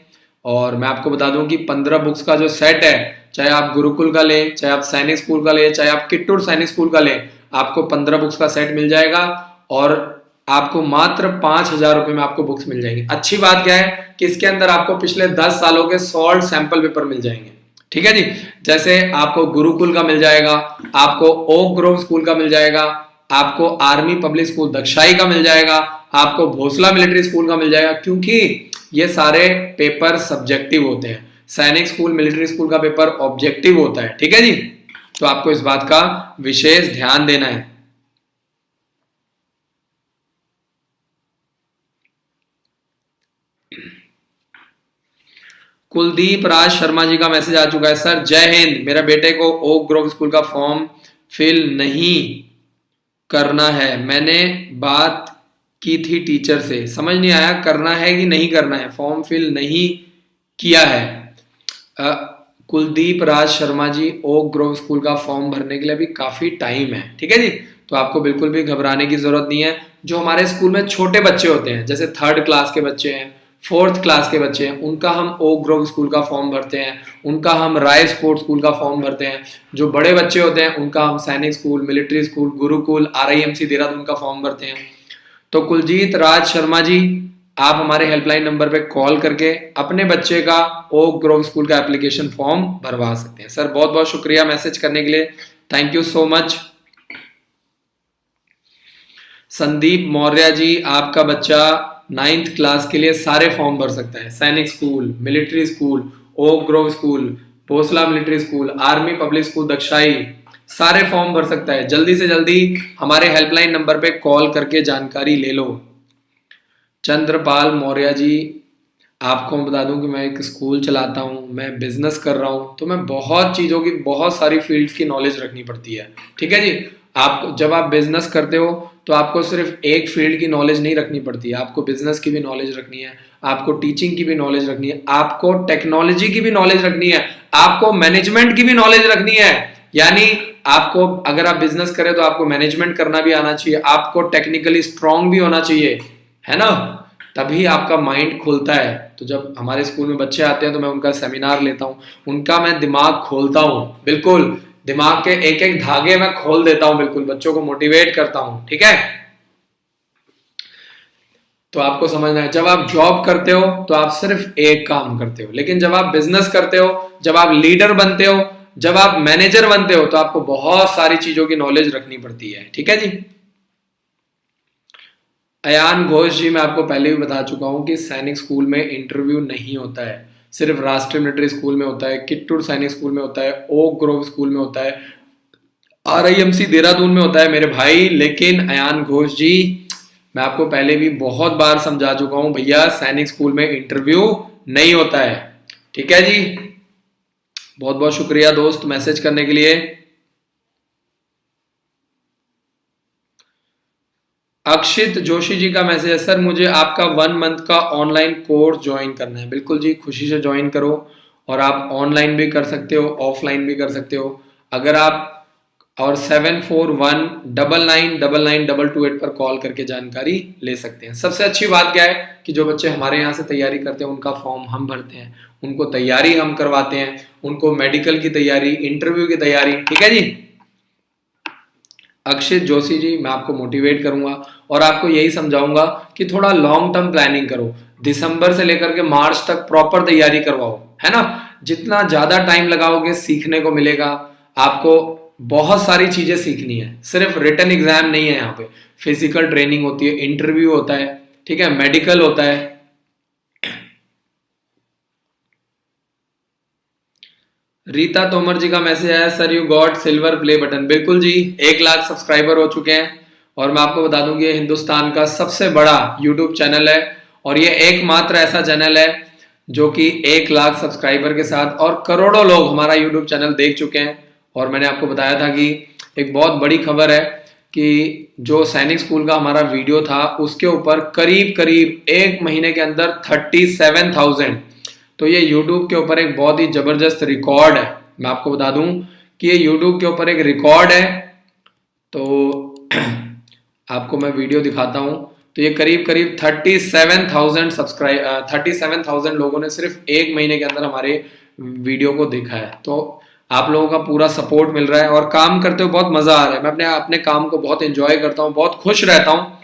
और मैं आपको बता दूं कि 15 बुक्स का जो सेट है, चाहे आप गुरुकुल का लें, चाहे आप सैनिक स्कूल का लें, चाहे आप किट्टूर सैनिक स्कूल का लें, आपको 15 बुक्स का सेट मिल जाएगा। और आपको मात्र 5,000 रुपए में आपको बुक्स मिल जाएंगी। अच्छी बात क्या है कि इसके अंदर आपको पिछले 10 सालों के सॉल्ट सैंपल पेपर मिल जाएंगे, ठीक है जी। जैसे आपको गुरुकुल का मिल जाएगा, आपको ओक ग्रोव स्कूल का मिल जाएगा, आपको आर्मी पब्लिक स्कूल दक्षाई का मिल जाएगा, आपको भोसला मिलिट्री स्कूल का मिल जाएगा, क्योंकि ये सारे पेपर सब्जेक्टिव होते हैं। सैनिक स्कूल, मिलिट्री स्कूल का पेपर ऑब्जेक्टिव होता है, ठीक है जी। तो आपको इस बात का विशेष ध्यान देना है। कुलदीप राज शर्मा जी का मैसेज आ चुका है, सर जय हिंद, मेरे बेटे को ओक ग्रोव स्कूल का फॉर्म फिल नहीं करना है, मैंने बात की थी टीचर से, समझ नहीं आया करना है कि नहीं करना है, फॉर्म फिल नहीं किया है। Kuldeep Raj Sharma ji, oak Grove school का फॉर्म भरने के लिए अभी काफी टाइम है, ठीक है जी। तो आपको बिल्कुल भी घबराने की जरूरत नहीं है। जो हमारे स्कूल में छोटे बच्चे होते हैं, जैसे 3rd क्लास के बच्चे हैं, 4th क्लास के बच्चे हैं, उनका हम ओक ग्रोव स्कूल का फॉर्म भरते हैं, उनका हम राय स्पोर्ट स्कूल का फॉर्म भरते हैं। जो बड़े बच्चे होते हैं उनका हम सैनिक school, military school, Gurukul, RIMC Dehradun का फॉर्म भरते हैं। तो कुलजीत राज शर्मा जी, आप हमारे हेल्पलाइन नंबर पे कॉल करके अपने बच्चे का ओक ग्रोव स्कूल का एप्लीकेशन फॉर्म भरवा सकते हैं। सर बहुत बहुत शुक्रिया मैसेज करने के लिए, thank you so much. Sandeep Maurya ji, आपका बच्चा 9th क्लास के लिए सारे फॉर्म भर सकता है। Sainik school, military school, okay Grove school, Bhosla military school, army public school Dagshai, सारे फॉर्म भर सकता है। जल्दी से जल्दी हमारे हेल्पलाइन नंबर पे कॉल करके जानकारी ले लो। चंद्रपाल मौर्य जी, आपको मैं बता दूं कि मैं एक स्कूल चलाता हूं, मैं बिजनेस कर रहा हूं, तो मैं बहुत चीज़ों की, बहुत सारी फील्ड्स की नॉलेज रखनी पड़ती है। ठीक है जी। आपको जब आप बिजनेस करते हो तो आपको सिर्फ एक फील्ड की नॉलेज नहीं रखनी पड़ती है, आपको बिजनेस की भी नॉलेज रखनी है, आपको टीचिंग की भी नॉलेज रखनी है, आपको टेक्नोलॉजी की भी नॉलेज रखनी है, आपको मैनेजमेंट की भी नॉलेज रखनी है। यानी आपको, अगर आप बिजनेस करें तो आपको मैनेजमेंट करना भी आना चाहिए, आपको टेक्निकली स्ट्रांग भी होना चाहिए, है ना, तभी आपका माइंड खुलता है। तो जब हमारे स्कूल में बच्चे आते हैं तो मैं उनका सेमिनार लेता हूं, उनका मैं दिमाग खोलता हूं, बिल्कुल दिमाग के एक एक धागे मैं खोल देता हूं, बिल्कुल बच्चों को मोटिवेट करता हूं। ठीक है, तो आपको समझना है, जब आप जॉब करते हो तो आप सिर्फ एक काम करते हो, लेकिन जब आप बिजनेस करते हो, जब आप लीडर बनते हो, जब आप मैनेजर बनते हो, तो आपको बहुत सारी चीजों की नॉलेज रखनी पड़ती है। ठीक है जी। अयान घोष जी, मैं आपको पहले भी बता चुका हूं कि सैनिक स्कूल में इंटरव्यू नहीं होता है, सिर्फ राष्ट्रीय मिलिट्री स्कूल में होता है, किट्टूर सैनिक स्कूल में होता है, ओक ग्रोव स्कूल में होता है, RIMC देहरादून में होता है मेरे भाई। लेकिन अयान घोष जी, मैं आपको पहले भी बहुत बार समझा चुका हूं भैया, सैनिक स्कूल में इंटरव्यू नहीं होता है। ठीक है जी। बहुत बहुत शुक्रिया दोस्त मैसेज करने के लिए। अक्षित जोशी जी का मैसेज है, सर मुझे आपका 1 मंथ का ऑनलाइन कोर्स ज्वाइन करना है। बिल्कुल जी, खुशी से ज्वाइन करो, और आप ऑनलाइन भी कर सकते हो, ऑफलाइन भी कर सकते हो। अगर आप, और 7419999228 पर कॉल करके जानकारी ले सकते हैं। सबसे अच्छी बात क्या है कि जो बच्चे हमारे यहाँ से तैयारी करते हैं उनका फॉर्म हम भरते हैं, उनको तैयारी हम करवाते हैं, उनको मेडिकल की तैयारी, इंटरव्यू की तैयारी। ठीक है जी। अक्षित जोशी जी, मैं आपको मोटिवेट करूंगा और आपको यही समझाऊंगा कि थोड़ा लॉन्ग टर्म प्लानिंग करो, दिसंबर से लेकर के मार्च तक प्रॉपर तैयारी करवाओ, है ना। जितना ज्यादा टाइम लगाओगे सीखने को मिलेगा। आपको बहुत सारी चीजें सीखनी है, सिर्फ रिटन एग्जाम नहीं है, यहाँ पे फिजिकल ट्रेनिंग होती है, इंटरव्यू होता है, ठीक है, मेडिकल होता है। रीता तोमर जी का मैसेज आया, sir you got silver play button. बिल्कुल जी, 1 लाख सब्सक्राइबर हो चुके हैं, और मैं आपको बता दूं कि ये हिंदुस्तान का सबसे बड़ा यूट्यूब चैनल है, और ये एकमात्र ऐसा चैनल है जो कि 1 लाख सब्सक्राइबर के साथ, और करोड़ों लोग हमारा यूट्यूब चैनल देख चुके हैं। और मैंने आपको बताया था कि एक बहुत बड़ी खबर है कि जो सैनिक स्कूल का हमारा वीडियो था उसके ऊपर करीब करीब 1 महीने के अंदर 37,000, तो ये YouTube के ऊपर एक बहुत ही जबरदस्त रिकॉर्ड है। मैं आपको बता दूं कि ये YouTube के ऊपर एक रिकॉर्ड है। तो आपको मैं वीडियो दिखाता हूं, तो ये करीब करीब 37,000 लोगों ने सिर्फ 1 महीने के अंदर हमारे वीडियो को देखा है। तो आप लोगों का पूरा सपोर्ट मिल रहा है, और काम करते हुए बहुत मजा आ रहा है। मैं अपने अपने काम को बहुत एंजॉय करता हूँ, बहुत खुश रहता हूँ,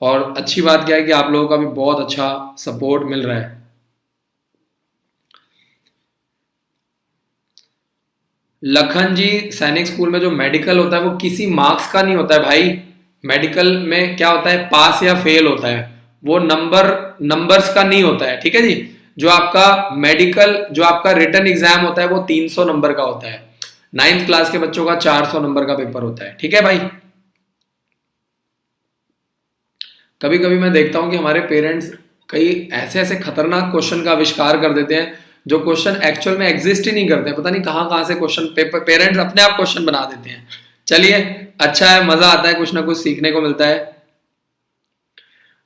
और अच्छी बात क्या है कि आप लोगों का भी बहुत अच्छा सपोर्ट मिल रहा है। लखन जी, सैनिक स्कूल में जो मेडिकल होता है वो किसी मार्क्स का नहीं होता है भाई। मेडिकल में क्या होता है, पास या फेल होता है, वो नंबर्स का नहीं होता है। ठीक है जी। जो आपका मेडिकल, जो आपका रिटन एग्जाम होता है वो 300 नंबर का होता है। 9th क्लास के बच्चों का 400 नंबर का पेपर होता है। ठीक है भाई। कभी कभी मैं देखता हूं कि हमारे पेरेंट्स कई ऐसे ऐसे खतरनाक क्वेश्चन का आविष्कार कर देते हैं, जो क्वेश्चन एक्चुअल में एग्जिस्ट ही नहीं करते। पता नहीं कहां से क्वेश्चन पेरेंट्स अपने आप क्वेश्चन बना देते हैं। चलिए, अच्छा है, मजा आता है, कुछ ना कुछ सीखने को मिलता है।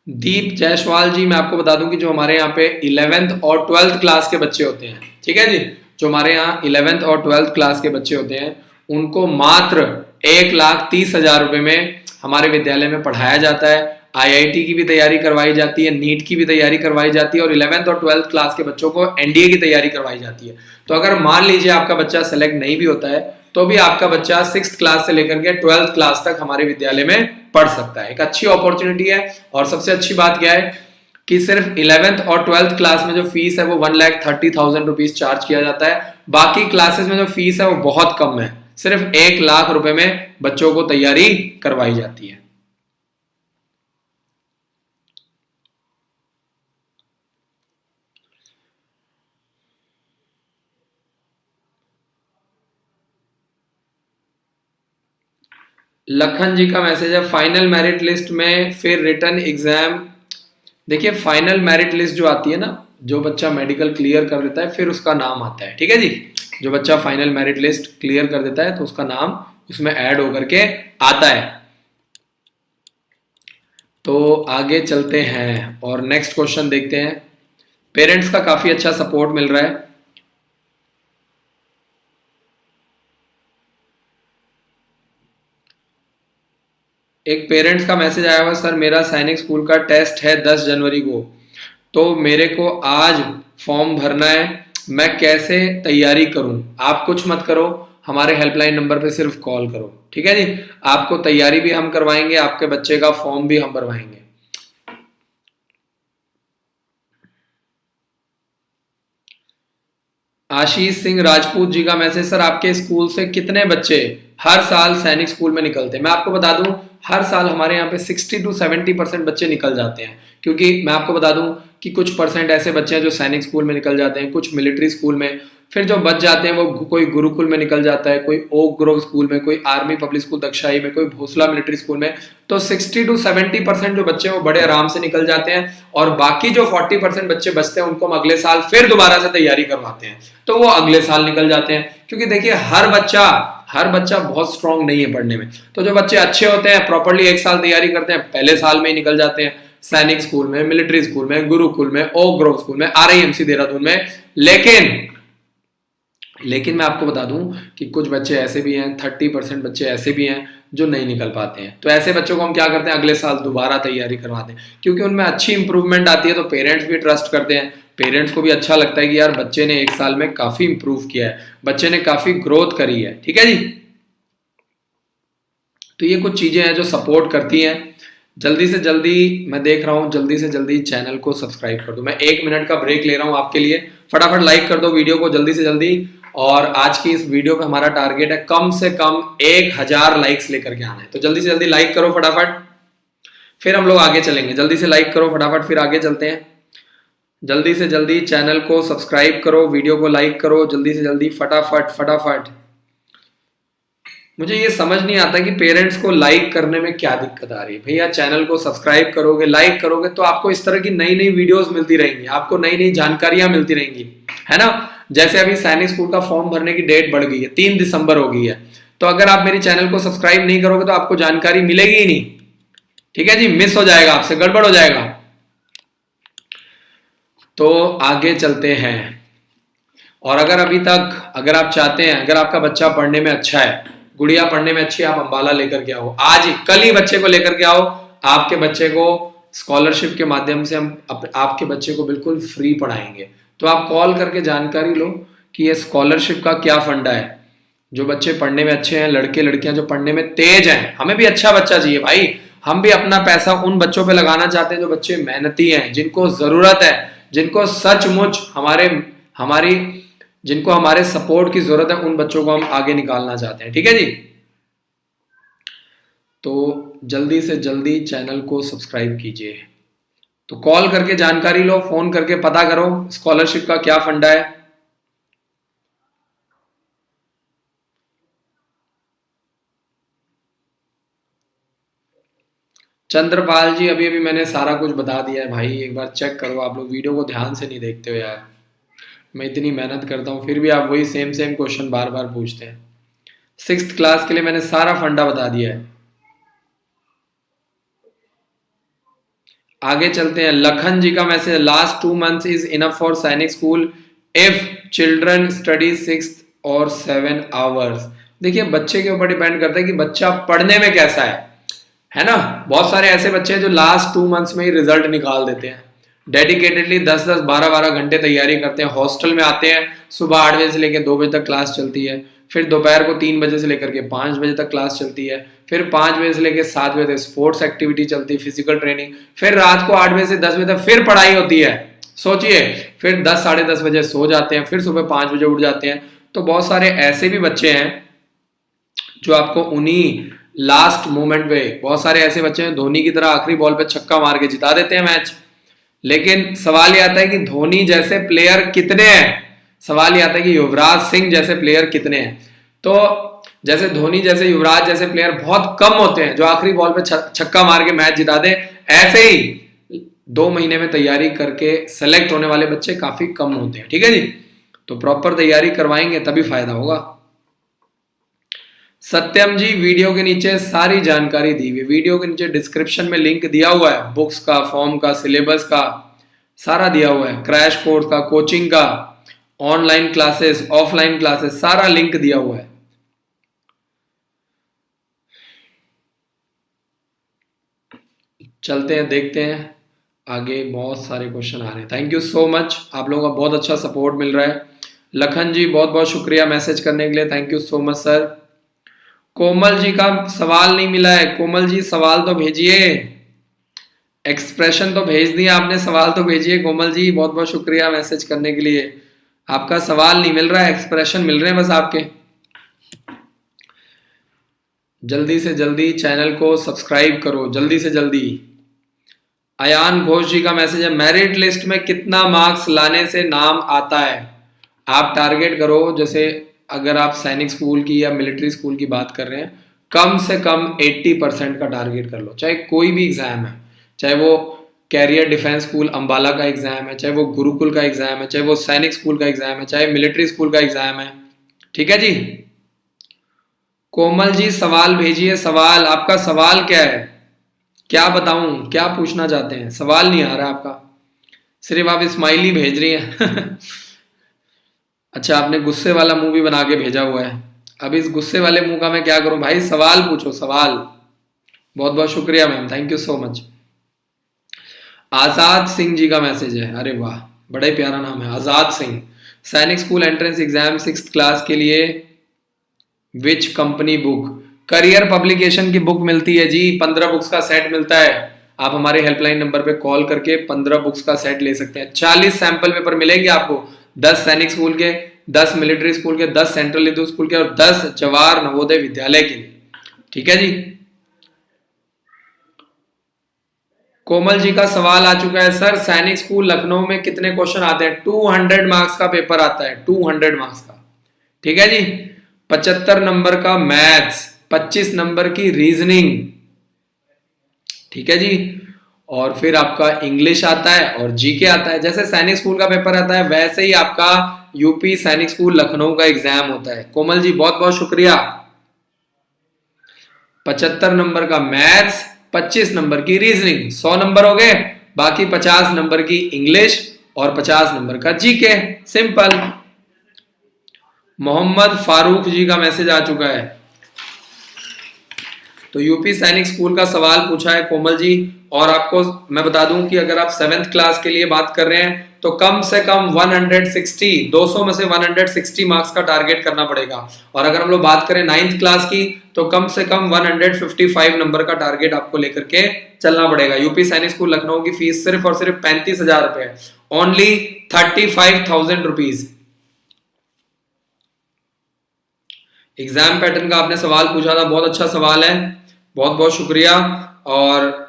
दीप जायसवाल जी, मैं आपको बता दूं कि जो हमारे यहाँ पे 11th और 12th क्लास के बच्चे होते हैं, ठीक है जी, जो हमारे यहाँ 11th और 12th क्लास के बच्चे होते हैं, उनको मात्र 1,30,000 रुपए में हमारे विद्यालय में पढ़ाया जाता है। आईआईटी की भी तैयारी करवाई जाती है, नीट की भी तैयारी करवाई जाती है और 11th और 12th क्लास के बच्चों को एनडीए की तैयारी करवाई जाती है। तो अगर मान लीजिए आपका बच्चा सेलेक्ट नहीं भी होता है तो भी आपका बच्चा 6th क्लास से लेकर के 12th क्लास तक हमारे विद्यालय में पढ़ सकता है। एक अच्छी अपॉर्चुनिटी है। और सबसे अच्छी बात क्या है कि सिर्फ 11th और 12th क्लास में जो फीस है वो 1,30,000 रुपीज चार्ज किया जाता है। बाकी क्लासेस में जो फीस है वो बहुत कम है, सिर्फ 1 लाख रुपए में बच्चों को तैयारी करवाई जाती है। लखन जी का मैसेज है फाइनल मेरिट लिस्ट में फिर रिटर्न एग्जाम। देखिए फाइनल मेरिट लिस्ट जो आती है ना, जो बच्चा मेडिकल क्लियर कर देता है फिर उसका नाम आता है। ठीक है जी, जो बच्चा फाइनल मेरिट लिस्ट क्लियर कर देता है तो उसका नाम उसमें ऐड होकर के आता है। तो आगे चलते हैं और नेक्स्ट क्वेश्चन देखते हैं। पेरेंट्स का काफी अच्छा सपोर्ट मिल रहा है। एक पेरेंट्स का मैसेज आया हुआ, सर मेरा सैनिक स्कूल का टेस्ट है 10 जनवरी को, तो मेरे को आज फॉर्म भरना है, मैं कैसे तैयारी करूं? आप कुछ मत करो, हमारे हेल्पलाइन नंबर पे सिर्फ कॉल करो। ठीक है जी, आपको तैयारी भी हम करवाएंगे, आपके बच्चे का फॉर्म भी हम भरवाएंगे। आशीष सिंह राजपूत जी का मैसेज, सर आपके स्कूल से कितने बच्चे हर साल सैनिक स्कूल में निकलते हैं? मैं आपको बता दूं हर साल हमारे यहाँ पे 60 to 70% बच्चे निकल जाते हैं, क्योंकि मैं आपको बता दूं कि कुछ परसेंट ऐसे बच्चे हैं जो सैनिक स्कूल में निकल जाते हैं, कुछ मिलिट्री स्कूल में, फिर जो बच जाते हैं वो कोई गुरुकुल में निकल जाता है, कोई ओक ग्रोव स्कूल में, कोई आर्मी पब्लिक स्कूल दक्षाई में, कोई भोसला मिलिट्री स्कूल में। तो 60 to 70% जो बच्चे हैं वो बड़े आराम से निकल जाते हैं और बाकी जो 40% बच्चे बचते हैं उनको हम अगले साल फिर दोबारा से तैयारी करवाते हैं, तो वो अगले साल निकल जाते हैं। क्योंकि देखिए हर बच्चा बहुत स्ट्रांग नहीं है पढ़ने में, तो जो बच्चे अच्छे होते हैं प्रॉपरली 1 साल तैयारी करते हैं, पहले साल में ही निकल जाते हैं सैनिक स्कूल में, मिलिट्री स्कूल में, गुरुकुल में, ओक ग्रोव स्कूल में, आरआईएमसी देहरादून में। लेकिन मैं आपको बता दूं कि कुछ बच्चे ऐसे भी हैं, 30% बच्चे ऐसे भी हैं जो नहीं निकल पाते हैं। तो ऐसे बच्चों को हम क्या करते हैं, अगले साल दोबारा तैयारी करवाते हैं, क्योंकि उनमें अच्छी इंप्रूवमेंट आती है। तो पेरेंट्स भी ट्रस्ट करते हैं, पेरेंट्स को भी अच्छा लगता है कि यार बच्चे ने 1 साल में काफी इंप्रूव किया है, बच्चे ने काफी ग्रोथ करी है। ठीक है जी, तो ये कुछ चीजें हैं जो सपोर्ट करती हैं। जल्दी से जल्दी मैं देख रहा हूं, जल्दी से जल्दी चैनल को सब्सक्राइब कर दो। मैं 1 मिनट का ब्रेक ले रहा हूं आपके लिए, फटाफट लाइक कर दो वीडियो को जल्दी से जल्दी। और आज की इस वीडियो पे हमारा टारगेट है कम से कम 1000 लाइक्स लेकर के आना है, तो जल्दी से जल्दी लाइक करो फटाफट, फिर हम लोग आगे चलेंगे। जल्दी से लाइक करो फटाफट, फिर आगे चलते हैं। जल्दी से जल्दी चैनल को सब्सक्राइब करो, वीडियो को लाइक करो, जल्दी से जल्दी फटाफट फटाफट। मुझे ये समझ नहीं आता कि पेरेंट्स को लाइक करने में क्या दिक्कत आ रही है। भैया चैनल को सब्सक्राइब करोगे, लाइक करोगे तो आपको इस तरह की नई नई वीडियोस मिलती रहेंगी, आपको नई नई जानकारियां मिलती रहेंगी, है ना। जैसे अभी सैनिक स्कूल का फॉर्म भरने की डेट बढ़ गई है, 3 दिसंबर हो गई है, तो अगर आप मेरी चैनल को सब्सक्राइब नहीं करोगे तो आपको जानकारी मिलेगी ही नहीं। ठीक है जी, मिस हो जाएगा, आपसे गड़बड़ हो जाएगा। तो आगे चलते हैं। और अगर अभी तक अगर आप चाहते हैं, अगर आपका बच्चा पढ़ने में अच्छा है, गुड़िया पढ़ने में अच्छी है, आप अंबाला लेकर के आओ, आज ही कल ही बच्चे को लेकर के आओ। आपके बच्चे को स्कॉलरशिप के माध्यम से हम आपके बच्चे को बिल्कुल फ्री पढ़ाएंगे। तो आप कॉल करके जानकारी लो कि ये स्कॉलरशिप का क्या फंडा है। जो बच्चे पढ़ने में अच्छे हैं, लड़के लड़कियां जो पढ़ने में तेज हैं, हमें भी अच्छा बच्चा चाहिए भाई। हम भी अपना पैसा उन बच्चों पे लगाना चाहते हैं जो बच्चे मेहनती हैं, जिनको जरूरत है, जिनको सचमुच जिनको हमारे सपोर्ट की जरूरत है, उन बच्चों को हम आगे निकालना चाहते हैं। ठीक है जी, तो जल्दी से जल्दी चैनल को सब्सक्राइब कीजिए। तो कॉल करके जानकारी लो, फोन करके पता करो स्कॉलरशिप का क्या फंडा है। चंद्रपाल जी, अभी अभी मैंने सारा कुछ बता दिया है भाई, एक बार चेक करो। आप लोग वीडियो को ध्यान से नहीं देखते हो यार, मैं इतनी मेहनत करता हूं फिर भी आप वही सेम क्वेश्चन बार बार पूछते हैं। 6th क्लास के लिए मैंने सारा फंडा बता दिया है। आगे चलते हैं। लखन जी का message, last 2 months is enough for Sainik school if children study 6 or 7 hours। देखिए बच्चे के ऊपर डिपेंड करता है कि बच्चा पढ़ने में कैसा है ना। बहुत सारे ऐसे बच्चे हैं जो लास्ट 2 मंथ्स में ही रिजल्ट निकाल देते हैं, डेडिकेटेडली 10-10 12-12 घंटे तैयारी करते हैं, हॉस्टल में आते हैं, सुबह 8 बजे से लेकर 2 बजे तक क्लास चलती है, फिर दोपहर को 3 बजे से लेकर के 5 बजे तक क्लास चलती है, फिर 5 बजे से लेकर 7 बजे तक स्पोर्ट्स एक्टिविटी चलती है, फिजिकल ट्रेनिंग, फिर रात को 8 बजे से 10 बजे तक फिर पढ़ाई होती है। सोचिए, फिर 10 साढ़े 10 बजे सो जाते हैं, फिर सुबह 5 बजे उठ जाते हैं। तो बहुत सारे ऐसे भी बच्चे हैं जो आपको उन्हीं लास्ट मोमेंट पे, बहुत सारे ऐसे बच्चे हैं धोनी की तरह आखिरी बॉल पे छक्का मार के जिता देते हैं मैच। लेकिन सवाल यह आता है कि धोनी जैसे प्लेयर कितने हैं, सवाल यह आता है कि युवराज सिंह जैसे प्लेयर कितने हैं। तो जैसे धोनी जैसे, युवराज जैसे प्लेयर बहुत कम होते हैं जो आखिरी बॉल पे छक्का मार के मैच जिता दे। ऐसे ही 2 महीने में तैयारी करके सेलेक्ट होने वाले बच्चे काफी कम होते हैं। ठीक है जी, तो प्रॉपर तैयारी करवाएंगे तभी फायदा होगा। सत्यम जी, वीडियो के नीचे सारी जानकारी दी हुई, वीडियो के नीचे डिस्क्रिप्शन में लिंक दिया हुआ है, बुक्स का, फॉर्म का, सिलेबस का सारा दिया हुआ है, क्रैश कोर्स का, कोचिंग का, ऑनलाइन क्लासेस, ऑफलाइन क्लासेस, सारा लिंक दिया हुआ है। चलते हैं, देखते हैं आगे, बहुत सारे क्वेश्चन आ रहे हैं। थैंक यू सो मच, आप लोगों का बहुत अच्छा सपोर्ट मिल रहा है। लखन जी बहुत बहुत शुक्रिया मैसेज करने के लिए, thank you so much sir. Komal ji का सवाल नहीं मिला है, कोमल जी सवाल तो भेजिए, एक्सप्रेशन तो भेज दिया आपने, सवाल तो भेजिए कोमल जी, बहुत बहुत शुक्रिया मैसेज करने के लिए। आपका सवाल नहीं मिल रहा है, एक्सप्रेशन मिल रहे हैं बस आपके। जल्दी से जल्दी चैनल को सब्सक्राइब करो, जल्दी से जल्दी। अयान घोष जी का मैसेज है, मेरिट लिस्ट में कितना मार्क्स लाने से नाम आता है? आप टारगेट करो, जैसे अगर आप सैनिक स्कूल की या मिलिट्री स्कूल की बात कर रहे हैं, कम से कम 80% का टारगेट कर लो। चाहे कोई भी एग्जाम है, चाहे वो कैरियर डिफेंस स्कूल अंबाला का एग्जाम है, चाहे वो गुरुकुल का एग्जाम है, चाहे वो सैनिक स्कूल का एग्जाम है, चाहे मिलिट्री स्कूल का एग्जाम है। ठीक है जी। कोमल जी सवाल भेजिए, सवाल, आपका सवाल क्या है? क्या बताऊं, क्या पूछना चाहते हैं? सवाल नहीं आ रहा आपका, सिर्फ आप स्माइली भेज रही हैं। अच्छा, आपने गुस्से वाला मुंह भी बना के भेजा हुआ है। अब इस गुस्से वाले मुंह का मैं क्या करूं भाई? सवाल पूछो, सवाल। बहुत बहुत शुक्रिया ma'am, thank you so much. Azad Singh ji का मैसेज है, अरे वाह, बड़ा ही प्यारा नाम है, आजाद सिंह। सैनिक school entrance exam 6th class के लिए which company book? Career publication की बुक मिलती है जी, 15 बुक्स का सेट मिलता है। आप हमारे हेल्पलाइन नंबर पे कॉल करके 15 बुक्स का सेट ले सकते हैं। 40 सैंपल पेपर मिलेंगे आपको, 10 सैनिक स्कूल के, 10 मिलिट्री स्कूल के, 10 सेंट्रल हिंदू स्कूल के और 10 जवाहर नवोदय विद्यालय के लिए। ठीक है जी। कोमल जी का सवाल आ चुका है, सर सैनिक स्कूल लखनऊ में कितने क्वेश्चन आते हैं? 200 मार्क्स का पेपर आता है, 200 मार्क्स का। ठीक है जी। 75 नंबर का मैथ्स, 25 नंबर की रीजनिंग। ठीक है जी। और फिर आपका इंग्लिश आता है और जीके आता है। जैसे सैनिक स्कूल का पेपर आता है वैसे ही आपका यूपी सैनिक स्कूल लखनऊ का एग्जाम होता है। कोमल जी बहुत बहुत शुक्रिया। 75 नंबर का मैथ्स, 25 नंबर की रीजनिंग, 100 नंबर हो गए, बाकी 50 नंबर की इंग्लिश और 50 नंबर का जीके। सिंपल। मोहम्मद फारूक जी का मैसेज आ चुका है, तो यूपी सैनिक स्कूल का सवाल पूछा है कोमल जी। और आपको मैं बता दूं कि अगर आप 7th क्लास के लिए बात कर रहे हैं तो कम से कम 160, 200 में से 160 मार्क्स का टारगेट करना पड़ेगा। और अगर हम लोग बात करें 9th क्लास की तो कम से कम 155 नंबर का टारगेट आपको लेकर के चलना पड़ेगा। यूपी सैनिक स्कूल लखनऊ की फीस सिर्फ और सिर्फ 35,000 रुपए है, ओनली 35,000 रुपीज। एग्जाम पैटर्न का आपने सवाल पूछा था, बहुत अच्छा सवाल है, बहुत बहुत शुक्रिया। और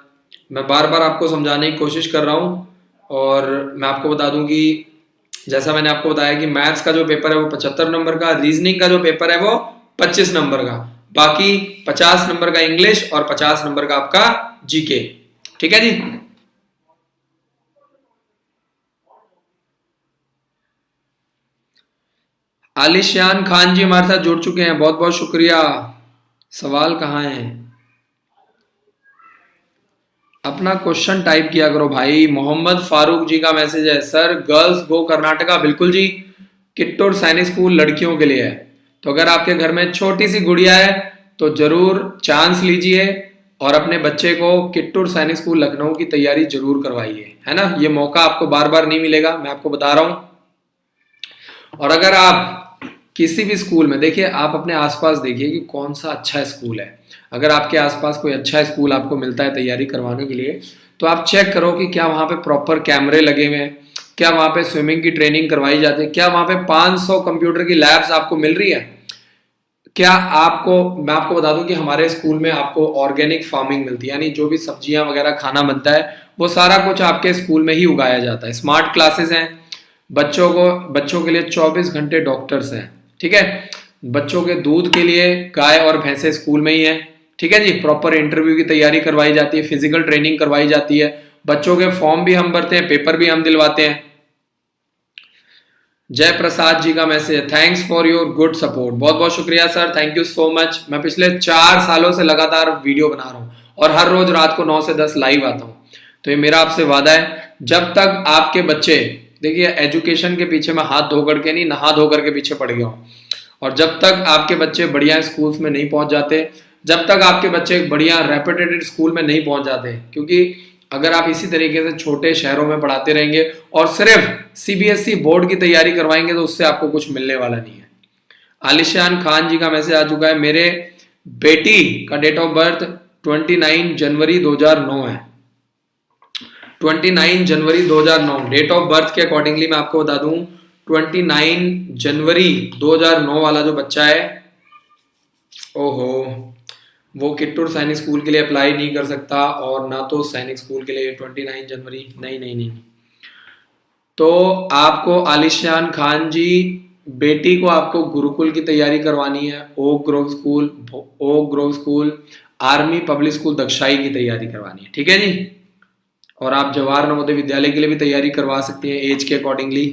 मैं बार बार आपको समझाने की कोशिश कर रहा हूं। और मैं आपको बता दूं कि जैसा मैंने आपको बताया कि मैथ्स का जो पेपर है वो 75 नंबर का, रीजनिंग का जो पेपर है वो 25 नंबर का, बाकी 50 नंबर का इंग्लिश और 50 नंबर का आपका जीके। ठीक है जी। आलिशान खान जी हमारे साथ जुड़ चुके हैं, बहुत बहुत शुक्रिया। सवाल कहाँ है? अपना क्वेश्चन टाइप किया करो भाई। मोहम्मद फारूक जी का मैसेज है, सर गर्ल्स गो कर्नाटका। बिल्कुल जी, किट्टूर सैनिक स्कूल लड़कियों के लिए है। तो अगर आपके घर में छोटी सी गुड़िया है तो जरूर चांस लीजिए और अपने बच्चे को किट्टूर सैनिक स्कूल लखनऊ की तैयारी जरूर करवाइए, है ना। ये मौका आपको बार बार नहीं मिलेगा, मैं आपको बता रहा हूं। और अगर आप किसी भी स्कूल में देखिए, आप अपने आसपास देखिए कि कौन सा अच्छा स्कूल है। अगर आपके आसपास कोई अच्छा स्कूल आपको मिलता है तैयारी करवाने के लिए, तो आप चेक करो कि क्या वहां पे प्रॉपर कैमरे लगे हुए हैं, क्या वहां पे स्विमिंग की ट्रेनिंग करवाई जाती है, क्या वहां पे 500 कंप्यूटर की लैब्स आपको मिल रही है, क्या आपको, मैं आपको बता दूं कि हमारे स्कूल में आपको ऑर्गेनिक फार्मिंग मिलती है, यानी जो भी सब्जियां वगैरह खाना बनता है वो सारा कुछ आपके स्कूल में ही उगाया जाता है। स्मार्ट क्लासेस हैं, बच्चों के लिए 24 घंटे डॉक्टर्स हैं, ठीक है। बच्चों के दूध के लिए गाय और भैंसे स्कूल में ही है, ठीक है जी। प्रॉपर इंटरव्यू की तैयारी करवाई जाती है, फिजिकल ट्रेनिंग करवाई जाती है, बच्चों के फॉर्म भी हम भरते हैं, पेपर भी हम दिलवाते हैं। जय प्रसाद जी का मैसेज है, thanks for your good support. बहुत बहुत शुक्रिया sir, thank you so much. मैं पिछले 4 सालों से लगातार वीडियो बना रहा हूं और हर रोज रात को 9 से 10 लाइव आता हूं। तो ये मेरा आपसे वादा है, जब तक आपके बच्चे, देखिए एजुकेशन के पीछे मैं हाथ धो करके नहीं, नहा धो करके पीछे पड़ गया हूं। और जब तक आपके बच्चे बढ़िया स्कूल्स में नहीं पहुंच जाते, जब तक आपके बच्चे बढ़िया रेपुटेटेड स्कूल में नहीं पहुंच जाते, क्योंकि अगर आप इसी तरीके से छोटे शहरों में पढ़ाते रहेंगे और सिर्फ सीबीएसई बोर्ड की तैयारी करवाएंगे तो उससे आपको कुछ मिलने वाला नहीं है। आलिशान खान जी का मैसेज आ चुका है, मेरे बेटी का डेट ऑफ बर्थ 29 जनवरी 2009 है। 29 जनवरी 2009 डेट ऑफ बर्थ के अकॉर्डिंगली मैं आपको बता दूं, 29 जनवरी 2009 वाला जो बच्चा है, ओहो, वो किट्टूर सैनिक स्कूल के लिए अप्लाई नहीं कर सकता और ना तो सैनिक स्कूल के लिए 29 जनवरी, नहीं नहीं नहीं। तो आपको आलिशान खान जी, बेटी को आपको गुरुकुल की तैयारी करवानी है, oak Grove school army public school Dagshai की तैयारी करवानी है, ठीक है जी। और आप जवाहर नवोदय विद्यालय के लिए भी तैयारी करवा सकती हैं एज के अकॉर्डिंगली।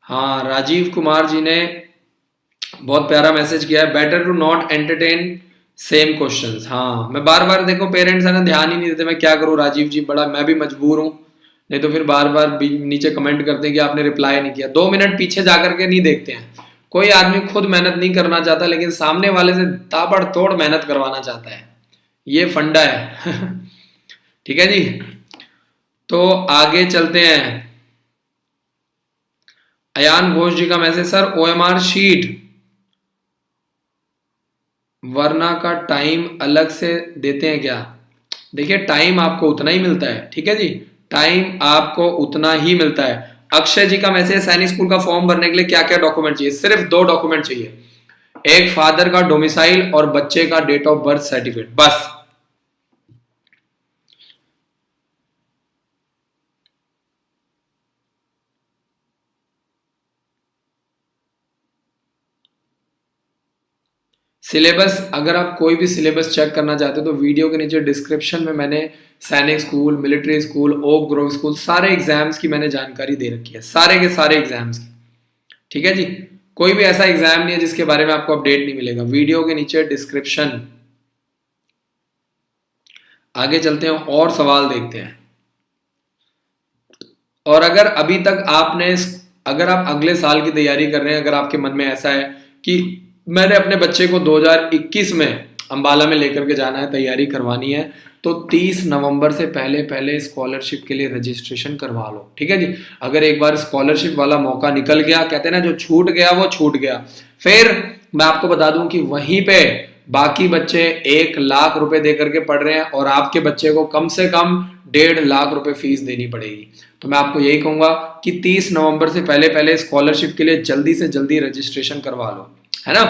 हाँ, राजीव कुमार जी ने बहुत प्यारा मैसेज किया है, better to not entertain same questions. हाँ, मैं बार बार, देखो पेरेंट्स है ना, ध्यान ही नहीं देते, मैं क्या करूं राजीव जी, बड़ा मैं भी मजबूर हूं, नहीं तो फिर बार बार नीचे कमेंट करते हैं कि आपने रिप्लाई नहीं किया। 2 मिनट पीछे जाकर के नहीं देखते हैं। कोई आदमी खुद मेहनत नहीं करना चाहता, लेकिन सामने वाले से ताबड़तोड़ मेहनत करवाना चाहता है, ये फंडा है। ठीक है जी, तो आगे चलते हैं। अयान घोष जी का मैसेज, सर ओएमआर शीट वरना का टाइम अलग से देते हैं क्या? देखिए टाइम आपको उतना ही मिलता है, ठीक है जी, टाइम आपको उतना ही मिलता है। अक्षय जी का मैसेज, सैनिक स्कूल का फॉर्म भरने के लिए क्या क्या डॉक्यूमेंट चाहिए? सिर्फ 2 डॉक्यूमेंट चाहिए, एक फादर का डोमिसाइल और बच्चे का डेट ऑफ बर्थ सर्टिफिकेट, बस। सिलेबस, अगर आप कोई भी सिलेबस चेक करना चाहते हो तो वीडियो के नीचे डिस्क्रिप्शन में मैंने Sainik school, military school, okay Grove school, सारे एग्जाम्स की मैंने जानकारी दे रखी है, सारे के सारे एग्जाम्स की, ठीक है जी। कोई भी ऐसा एग्जाम नहीं है जिसके बारे में आपको अपडेट नहीं मिलेगा, वीडियो के नीचे डिस्क्रिप्शन। आगे चलते हैं और सवाल देखते हैं। और अगर अभी तक आपने, अगर आप अगले साल की तैयारी कर रहे हैं, अगर आपके मन में ऐसा है कि मैंने अपने बच्चे को 2021 में अंबाला में लेकर के जाना है, तैयारी करवानी है, तो 30 नवंबर से पहले पहले स्कॉलरशिप के लिए रजिस्ट्रेशन करवा लो, ठीक है जी। अगर एक बार स्कॉलरशिप वाला मौका निकल गया, कहते हैं ना जो छूट गया वो छूट गया, फिर मैं आपको बता दूं कि वहीं पे बाकी बच्चे 1 लाख रुपए दे करके पढ़ रहे हैं और आपके बच्चे को कम से कम 1.5 लाख रुपए फीस देनी पड़ेगी। तो मैं आपको यही कहूंगा कि 30 नवंबर से पहले पहले स्कॉलरशिप के लिए जल्दी से जल्दी रजिस्ट्रेशन करवा लो, है ना।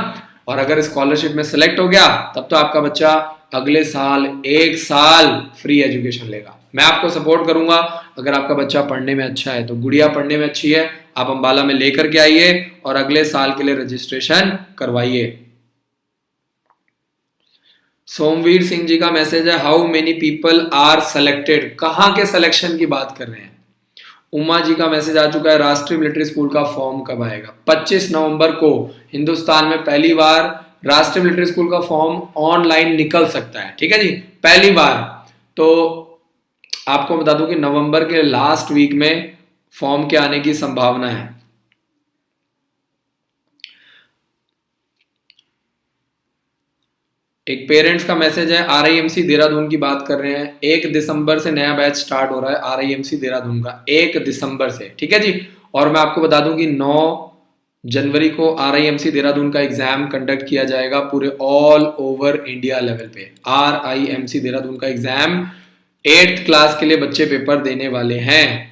और अगर स्कॉलरशिप में सिलेक्ट हो गया तब तो आपका बच्चा अगले साल 1 साल फ्री एजुकेशन लेगा। मैं आपको सपोर्ट करूंगा। अगर आपका बच्चा पढ़ने में अच्छा है तो गुड़िया पढ़ने में अच्छी है, आप अंबाला में लेकर के आइए और अगले साल के लिए रजिस्ट्रेशन करवाइए। सोमवीर सिंह जी का मैसेज है, how many people are selected, कहां के सिलेक्शन की बात कर रहे हैं? उमा जी का मैसेज आ चुका है, राष्ट्रीय मिलिट्री स्कूल का फॉर्म कब आएगा? 25 नवंबर को हिंदुस्तान में पहली बार राष्ट्रीय मिलिट्री स्कूल का फॉर्म ऑनलाइन निकल सकता है, ठीक है जी, पहली बार। तो आपको बता दूं कि नवंबर के लास्ट वीक में फॉर्म के आने की संभावना है। एक पेरेंट्स का मैसेज है, आरआईएमसी देहरादून की बात कर रहे हैं। 1 दिसंबर से नया बैच स्टार्ट हो रहा है आरआईएमसी देहरादून का, 1 दिसंबर से, ठीक है जी। और मैं आपको बता दूं कि 9 जनवरी को आरआईएमसी देहरादून का एग्जाम कंडक्ट किया जाएगा पूरे ऑल ओवर इंडिया लेवल पे। आरआईएमसी देहरादून का एग्जाम 8th क्लास के लिए बच्चे पेपर देने वाले हैं।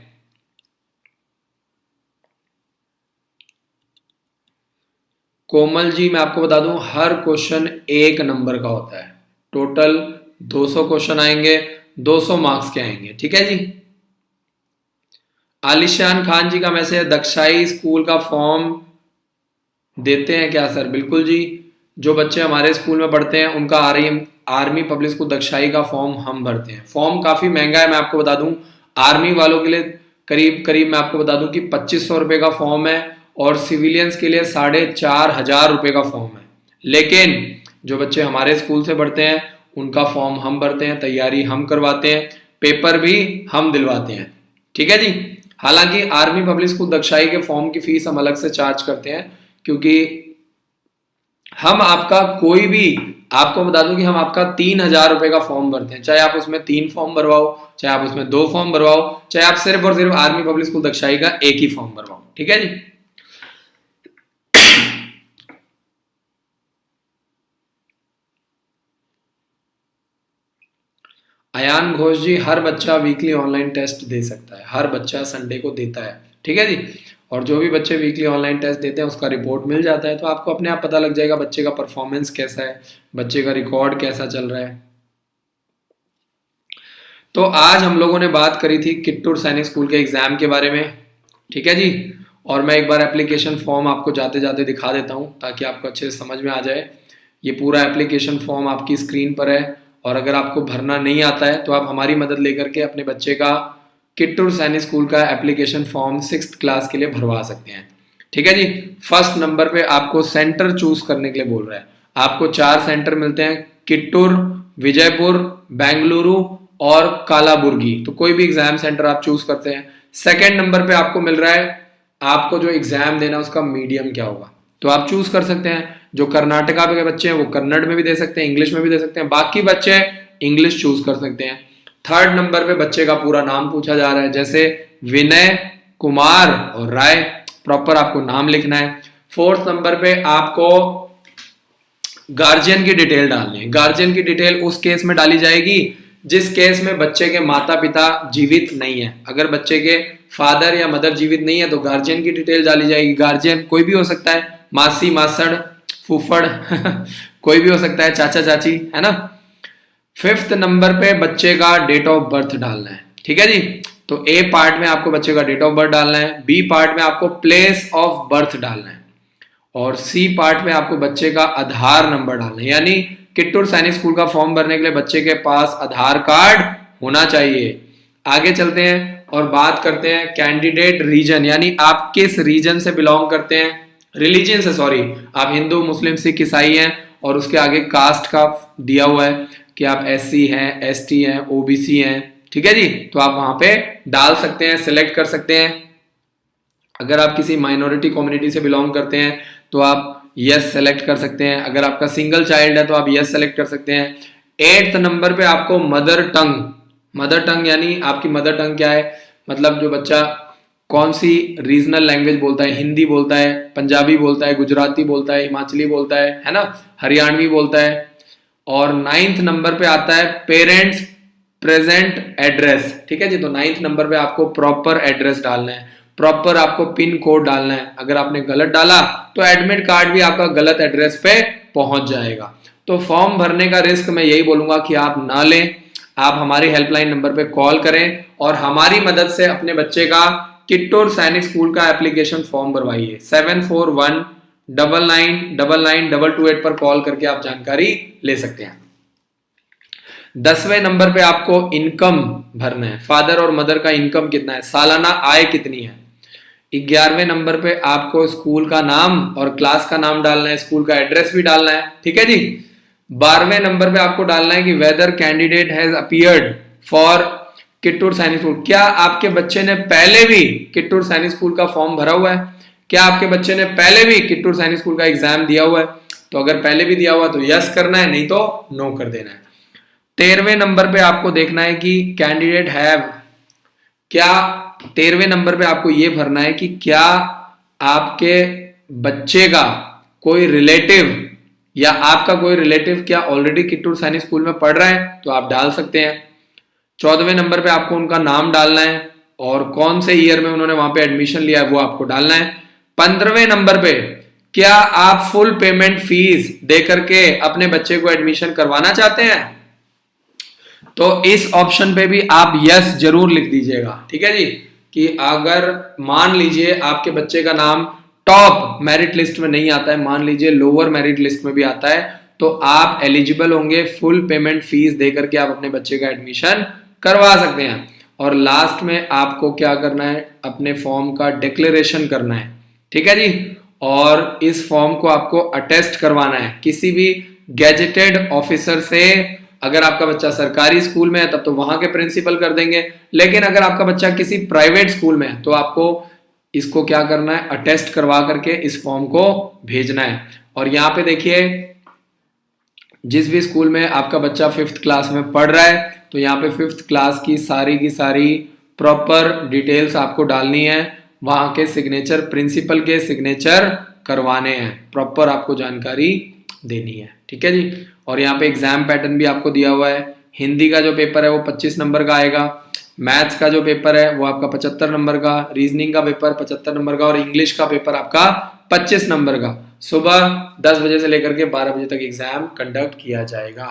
कोमल जी, मैं आपको बता दूं हर क्वेश्चन 1 नंबर का होता है। टोटल 200 क्वेश्चन आएंगे, 200 मार्क्स के आएंगे, ठीक है जी। आलिशान खान जी का मैसेज है, दक्षाई स्कूल का फॉर्म देते हैं क्या सर? बिल्कुल जी, जो बच्चे हमारे स्कूल में पढ़ते हैं उनका आर्मी पब्लिक स्कूल दक्षाई का फॉर्म हम भरते हैं। फॉर्म काफी महंगा है, मैं आपको बता दूं। आर्मी वालों के लिए करीब करीब मैं आपको बता दूं कि 2500 रुपए का फॉर्म है और सिविलियंस के लिए 4500 रुपए का फॉर्म है। लेकिन जो बच्चे हमारे स्कूल से पढ़ते हैं उनका फॉर्म हम भरते हैं, तैयारी हम करवाते हैं, पेपर भी हम दिलवाते हैं, ठीक है जी। हालांकि आर्मी पब्लिक स्कूल दक्षाई के फॉर्म की फीस हम अलग से चार्ज करते हैं, क्योंकि हम आपका कोई भी, आपको बता दूं कि हम आपका 3000 रुपए का फॉर्म भरते हैं। चाहे आप उसमें 3 फॉर्म भरवाओ, चाहे आप उसमें 2 फॉर्म भरवाओ, चाहे आप सिर्फ और सिर्फ आर्मी पब्लिक स्कूल दक्षाई का 1 ही फॉर्म भरवाओ, ठीक है जी। अयान घोष जी, हर बच्चा वीकली ऑनलाइन टेस्ट दे सकता है, हर बच्चा संडे को देता है, ठीक है जी। और जो भी बच्चे वीकली ऑनलाइन टेस्ट देते हैं उसका रिपोर्ट मिल जाता है, तो आपको अपने आप पता लग जाएगा बच्चे का परफॉर्मेंस कैसा है, बच्चे का रिकॉर्ड कैसा चल रहा है। तो आज हम लोगों ने बात करी थी किट्टूर सैनिक स्कूल के एग्जाम के बारे में, ठीक है जी। और मैं एक बार एप्लीकेशन फॉर्म आपको जाते जाते दिखा देता हूं ताकि आपको अच्छे से समझ में आ जाए। ये पूरा एप्लीकेशन फॉर्म आपकी स्क्रीन पर है, और अगर आपको भरना नहीं आता है तो आप हमारी मदद लेकर के अपने बच्चे का किट्टूर सैनिक स्कूल का एप्लीकेशन फॉर्म 6th क्लास के लिए भरवा सकते हैं, ठीक है जी। फर्स्ट नंबर पे आपको सेंटर चूज करने के लिए बोल रहा है। आपको 4 सेंटर मिलते हैं, किट्टूर, विजयपुर, बेंगलुरु और कालाबुर्गी। तो कोई भी एग्जाम सेंटर आप चूज करते हैं। सेकंड नंबर पे आपको मिल रहा है, आपको जो एग्जाम देना उसका मीडियम क्या होगा, तो आप चूज कर सकते हैं। जो कर्नाटका के बच्चे हैं वो कन्नड़ में भी दे सकते हैं, इंग्लिश में भी दे सकते हैं, बाकी बच्चे इंग्लिश चूज कर सकते हैं। थर्ड नंबर पे बच्चे का पूरा नाम पूछा जा रहा है, जैसे विनय कुमार और राय, प्रॉपर आपको नाम लिखना है। फोर्थ नंबर पे आपको गार्जियन की डिटेल डालनी है। गार्जियन की डिटेल उस केस में डाली जाएगी जिस केस में बच्चे के माता पिता जीवित नहीं है। अगर बच्चे के फादर या मदर जीवित नहीं है तो गार्जियन की डिटेल डाली जाएगी। गार्जियन कोई भी हो सकता है, मासी, मासड़, फूफड़ कोई भी हो सकता है, चाचा चाची, है ना। फिफ्थ नंबर पे बच्चे का डेट ऑफ बर्थ डालना है, ठीक है जी। तो ए पार्ट में आपको बच्चे का डेट ऑफ बर्थ डालना है, बी पार्ट में आपको प्लेस ऑफ बर्थ डालना है, और सी पार्ट में आपको बच्चे का आधार नंबर डालना है। यानी किट्टूर सैनिक स्कूल का फॉर्म भरने के लिए बच्चे के पास आधार कार्ड होना चाहिए। आगे चलते हैं और बात करते हैं कैंडिडेट रीजन, यानी आप किस रीजन से बिलोंग करते हैं, रिलीजन से, सॉरी, आप हिंदू, मुस्लिम, सिख, ईसाई हैं, और उसके आगे कास्ट का दिया हुआ है कि आप एससी हैं, एसटी हैं, ओबीसी हैं, ठीक है जी। तो आप वहां पे डाल सकते हैं, सिलेक्ट कर सकते हैं। अगर आप किसी माइनॉरिटी कम्युनिटी से बिलोंग करते हैं तो आप यस सेलेक्ट कर सकते हैं। अगर आपका सिंगल चाइल्ड है तो आप यस सेलेक्ट कर सकते हैं। 8th नंबर पे आपको मदर टंग यानी आपकी मदर टंग क्या है, मतलब जो बच्चा कौन सी रीजनल लैंग्वेज बोलता है, हिंदी बोलता है, पंजाबी बोलता है, गुजराती बोलता है, हिमाचली बोलता है ना, हरियाणवी बोलता है। और 9th नंबर पे आता है पेरेंट्स प्रेजेंट एड्रेस, ठीक है जी। तो 9th नंबर पे आपको प्रॉपर एड्रेस डालना है, प्रॉपर आपको पिन कोड डालना है। अगर आपने गलत डाला तो एडमिट कार्ड भी आपका गलत एड्रेस पे पहुंच जाएगा। तो फॉर्म भरने का रिस्क मैं यही बोलूंगा कि आप ना लें, आप हमारी हेल्पलाइन नंबर पे कॉल करें और हमारी मदद से अपने बच्चे का किट्टूर सैनिक स्कूल का एप्लीकेशन फॉर्म भरवाइए। 7419999228 पर कॉल करके आप जानकारी ले सकते हैं। 10वें नंबर पे आपको इनकम भरना है, फादर और मदर का इनकम कितना है, सालाना आय कितनी है। 11वें नंबर पे आपको स्कूल का नाम और क्लास का नाम डालना है, स्कूल का एड्रेस भी डालना है, ठीक है जी। 12वें नंबर पे आपको डालना है कि whether candidate has appeared for Kittur Sainik school, क्या आपके बच्चे ने पहले भी किट्टूर सैनिक स्कूल का फॉर्म भरा हुआ है? क्या आपके बच्चे ने पहले भी किट्टूर सैनिक स्कूल का एग्जाम दिया हुआ है? तो अगर पहले भी दिया हुआ तो यस करना है, नहीं तो नो कर देना है। 13वें नंबर पे आपको देखना है कि कैंडिडेट हैव, क्या 13वें नंबर पे आपको ये भरना है कि क्या आपके बच्चे का कोई रिलेटिव या आपका कोई रिलेटिव क्या ऑलरेडी किट्टूर सैनिक स्कूल में पढ़ रहा है, तो आप डाल सकते हैं। 14वें नंबर पे आपको उनका नाम डालना है और कौन से ईयर में उन्होंने वहां पे एडमिशन लिया है वो आपको डालना है। 15वें नंबर पे क्या आप फुल पेमेंट फीस दे करके अपने बच्चे को एडमिशन करवाना चाहते हैं? तो इस ऑप्शन पे भी आप यस जरूर लिख दीजिएगा, ठीक है जी। कि अगर मान लीजिए आपके बच्चे का नाम टॉप मेरिट लिस्ट में नहीं आता है, मान लीजिए लोअर मेरिट लिस्ट में भी आता है, तो आप एलिजिबल होंगे, फुल पेमेंट फीस देकर के आप अपने बच्चे का एडमिशन करवा सकते हैं। और लास्ट में आपको क्या करना है, अपने फॉर्म का डिक्लेरेशन करना है, ठीक है जी। और इस फॉर्म को आपको अटेस्ट करवाना है किसी भी गैजेटेड ऑफिसर से। अगर आपका बच्चा सरकारी स्कूल में है तब तो वहां के प्रिंसिपल कर देंगे, लेकिन अगर आपका बच्चा किसी प्राइवेट स्कूल में है तो आपको इसको क्या करना है, अटेस्ट करवा करके इस फॉर्म को भेजना है। और यहाँ पे देखिए, जिस भी स्कूल में आपका बच्चा 5th क्लास में पढ़ रहा है तो यहाँ पे 5th क्लास की सारी प्रॉपर डिटेल्स आपको डालनी है, वहां के सिग्नेचर, प्रिंसिपल के सिग्नेचर करवाने हैं, प्रॉपर आपको जानकारी देनी है, ठीक है जी। और यहाँ पे एग्जाम पैटर्न भी आपको दिया हुआ है। हिंदी का जो पेपर है वो 25 नंबर का आएगा, मैथ्स का जो पेपर है वो आपका 75 नंबर का, रीजनिंग का पेपर 75 नंबर का और इंग्लिश का पेपर आपका 25 नंबर का। सुबह 10 बजे से लेकर के 12 बजे तक एग्जाम कंडक्ट किया जाएगा।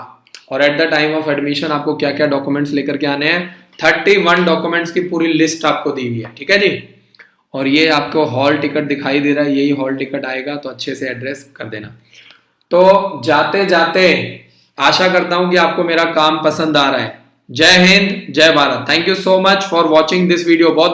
और at the time of admission आपको क्या क्या डॉक्यूमेंट्स लेकर के आने हैं, 31 डॉक्यूमेंट्स की पूरी लिस्ट आपको दी हुई है, ठीक है जी। और ये आपको हॉल टिकट दिखाई दे रहा है, यही हॉल टिकट आएगा, तो अच्छे से एड्रेस कर देना। तो जाते जाते आशा करता हूं कि आपको मेरा काम पसंद आ रहा है। जय हिंद, जय Bharat. Thank you so much for watching this video. बहुत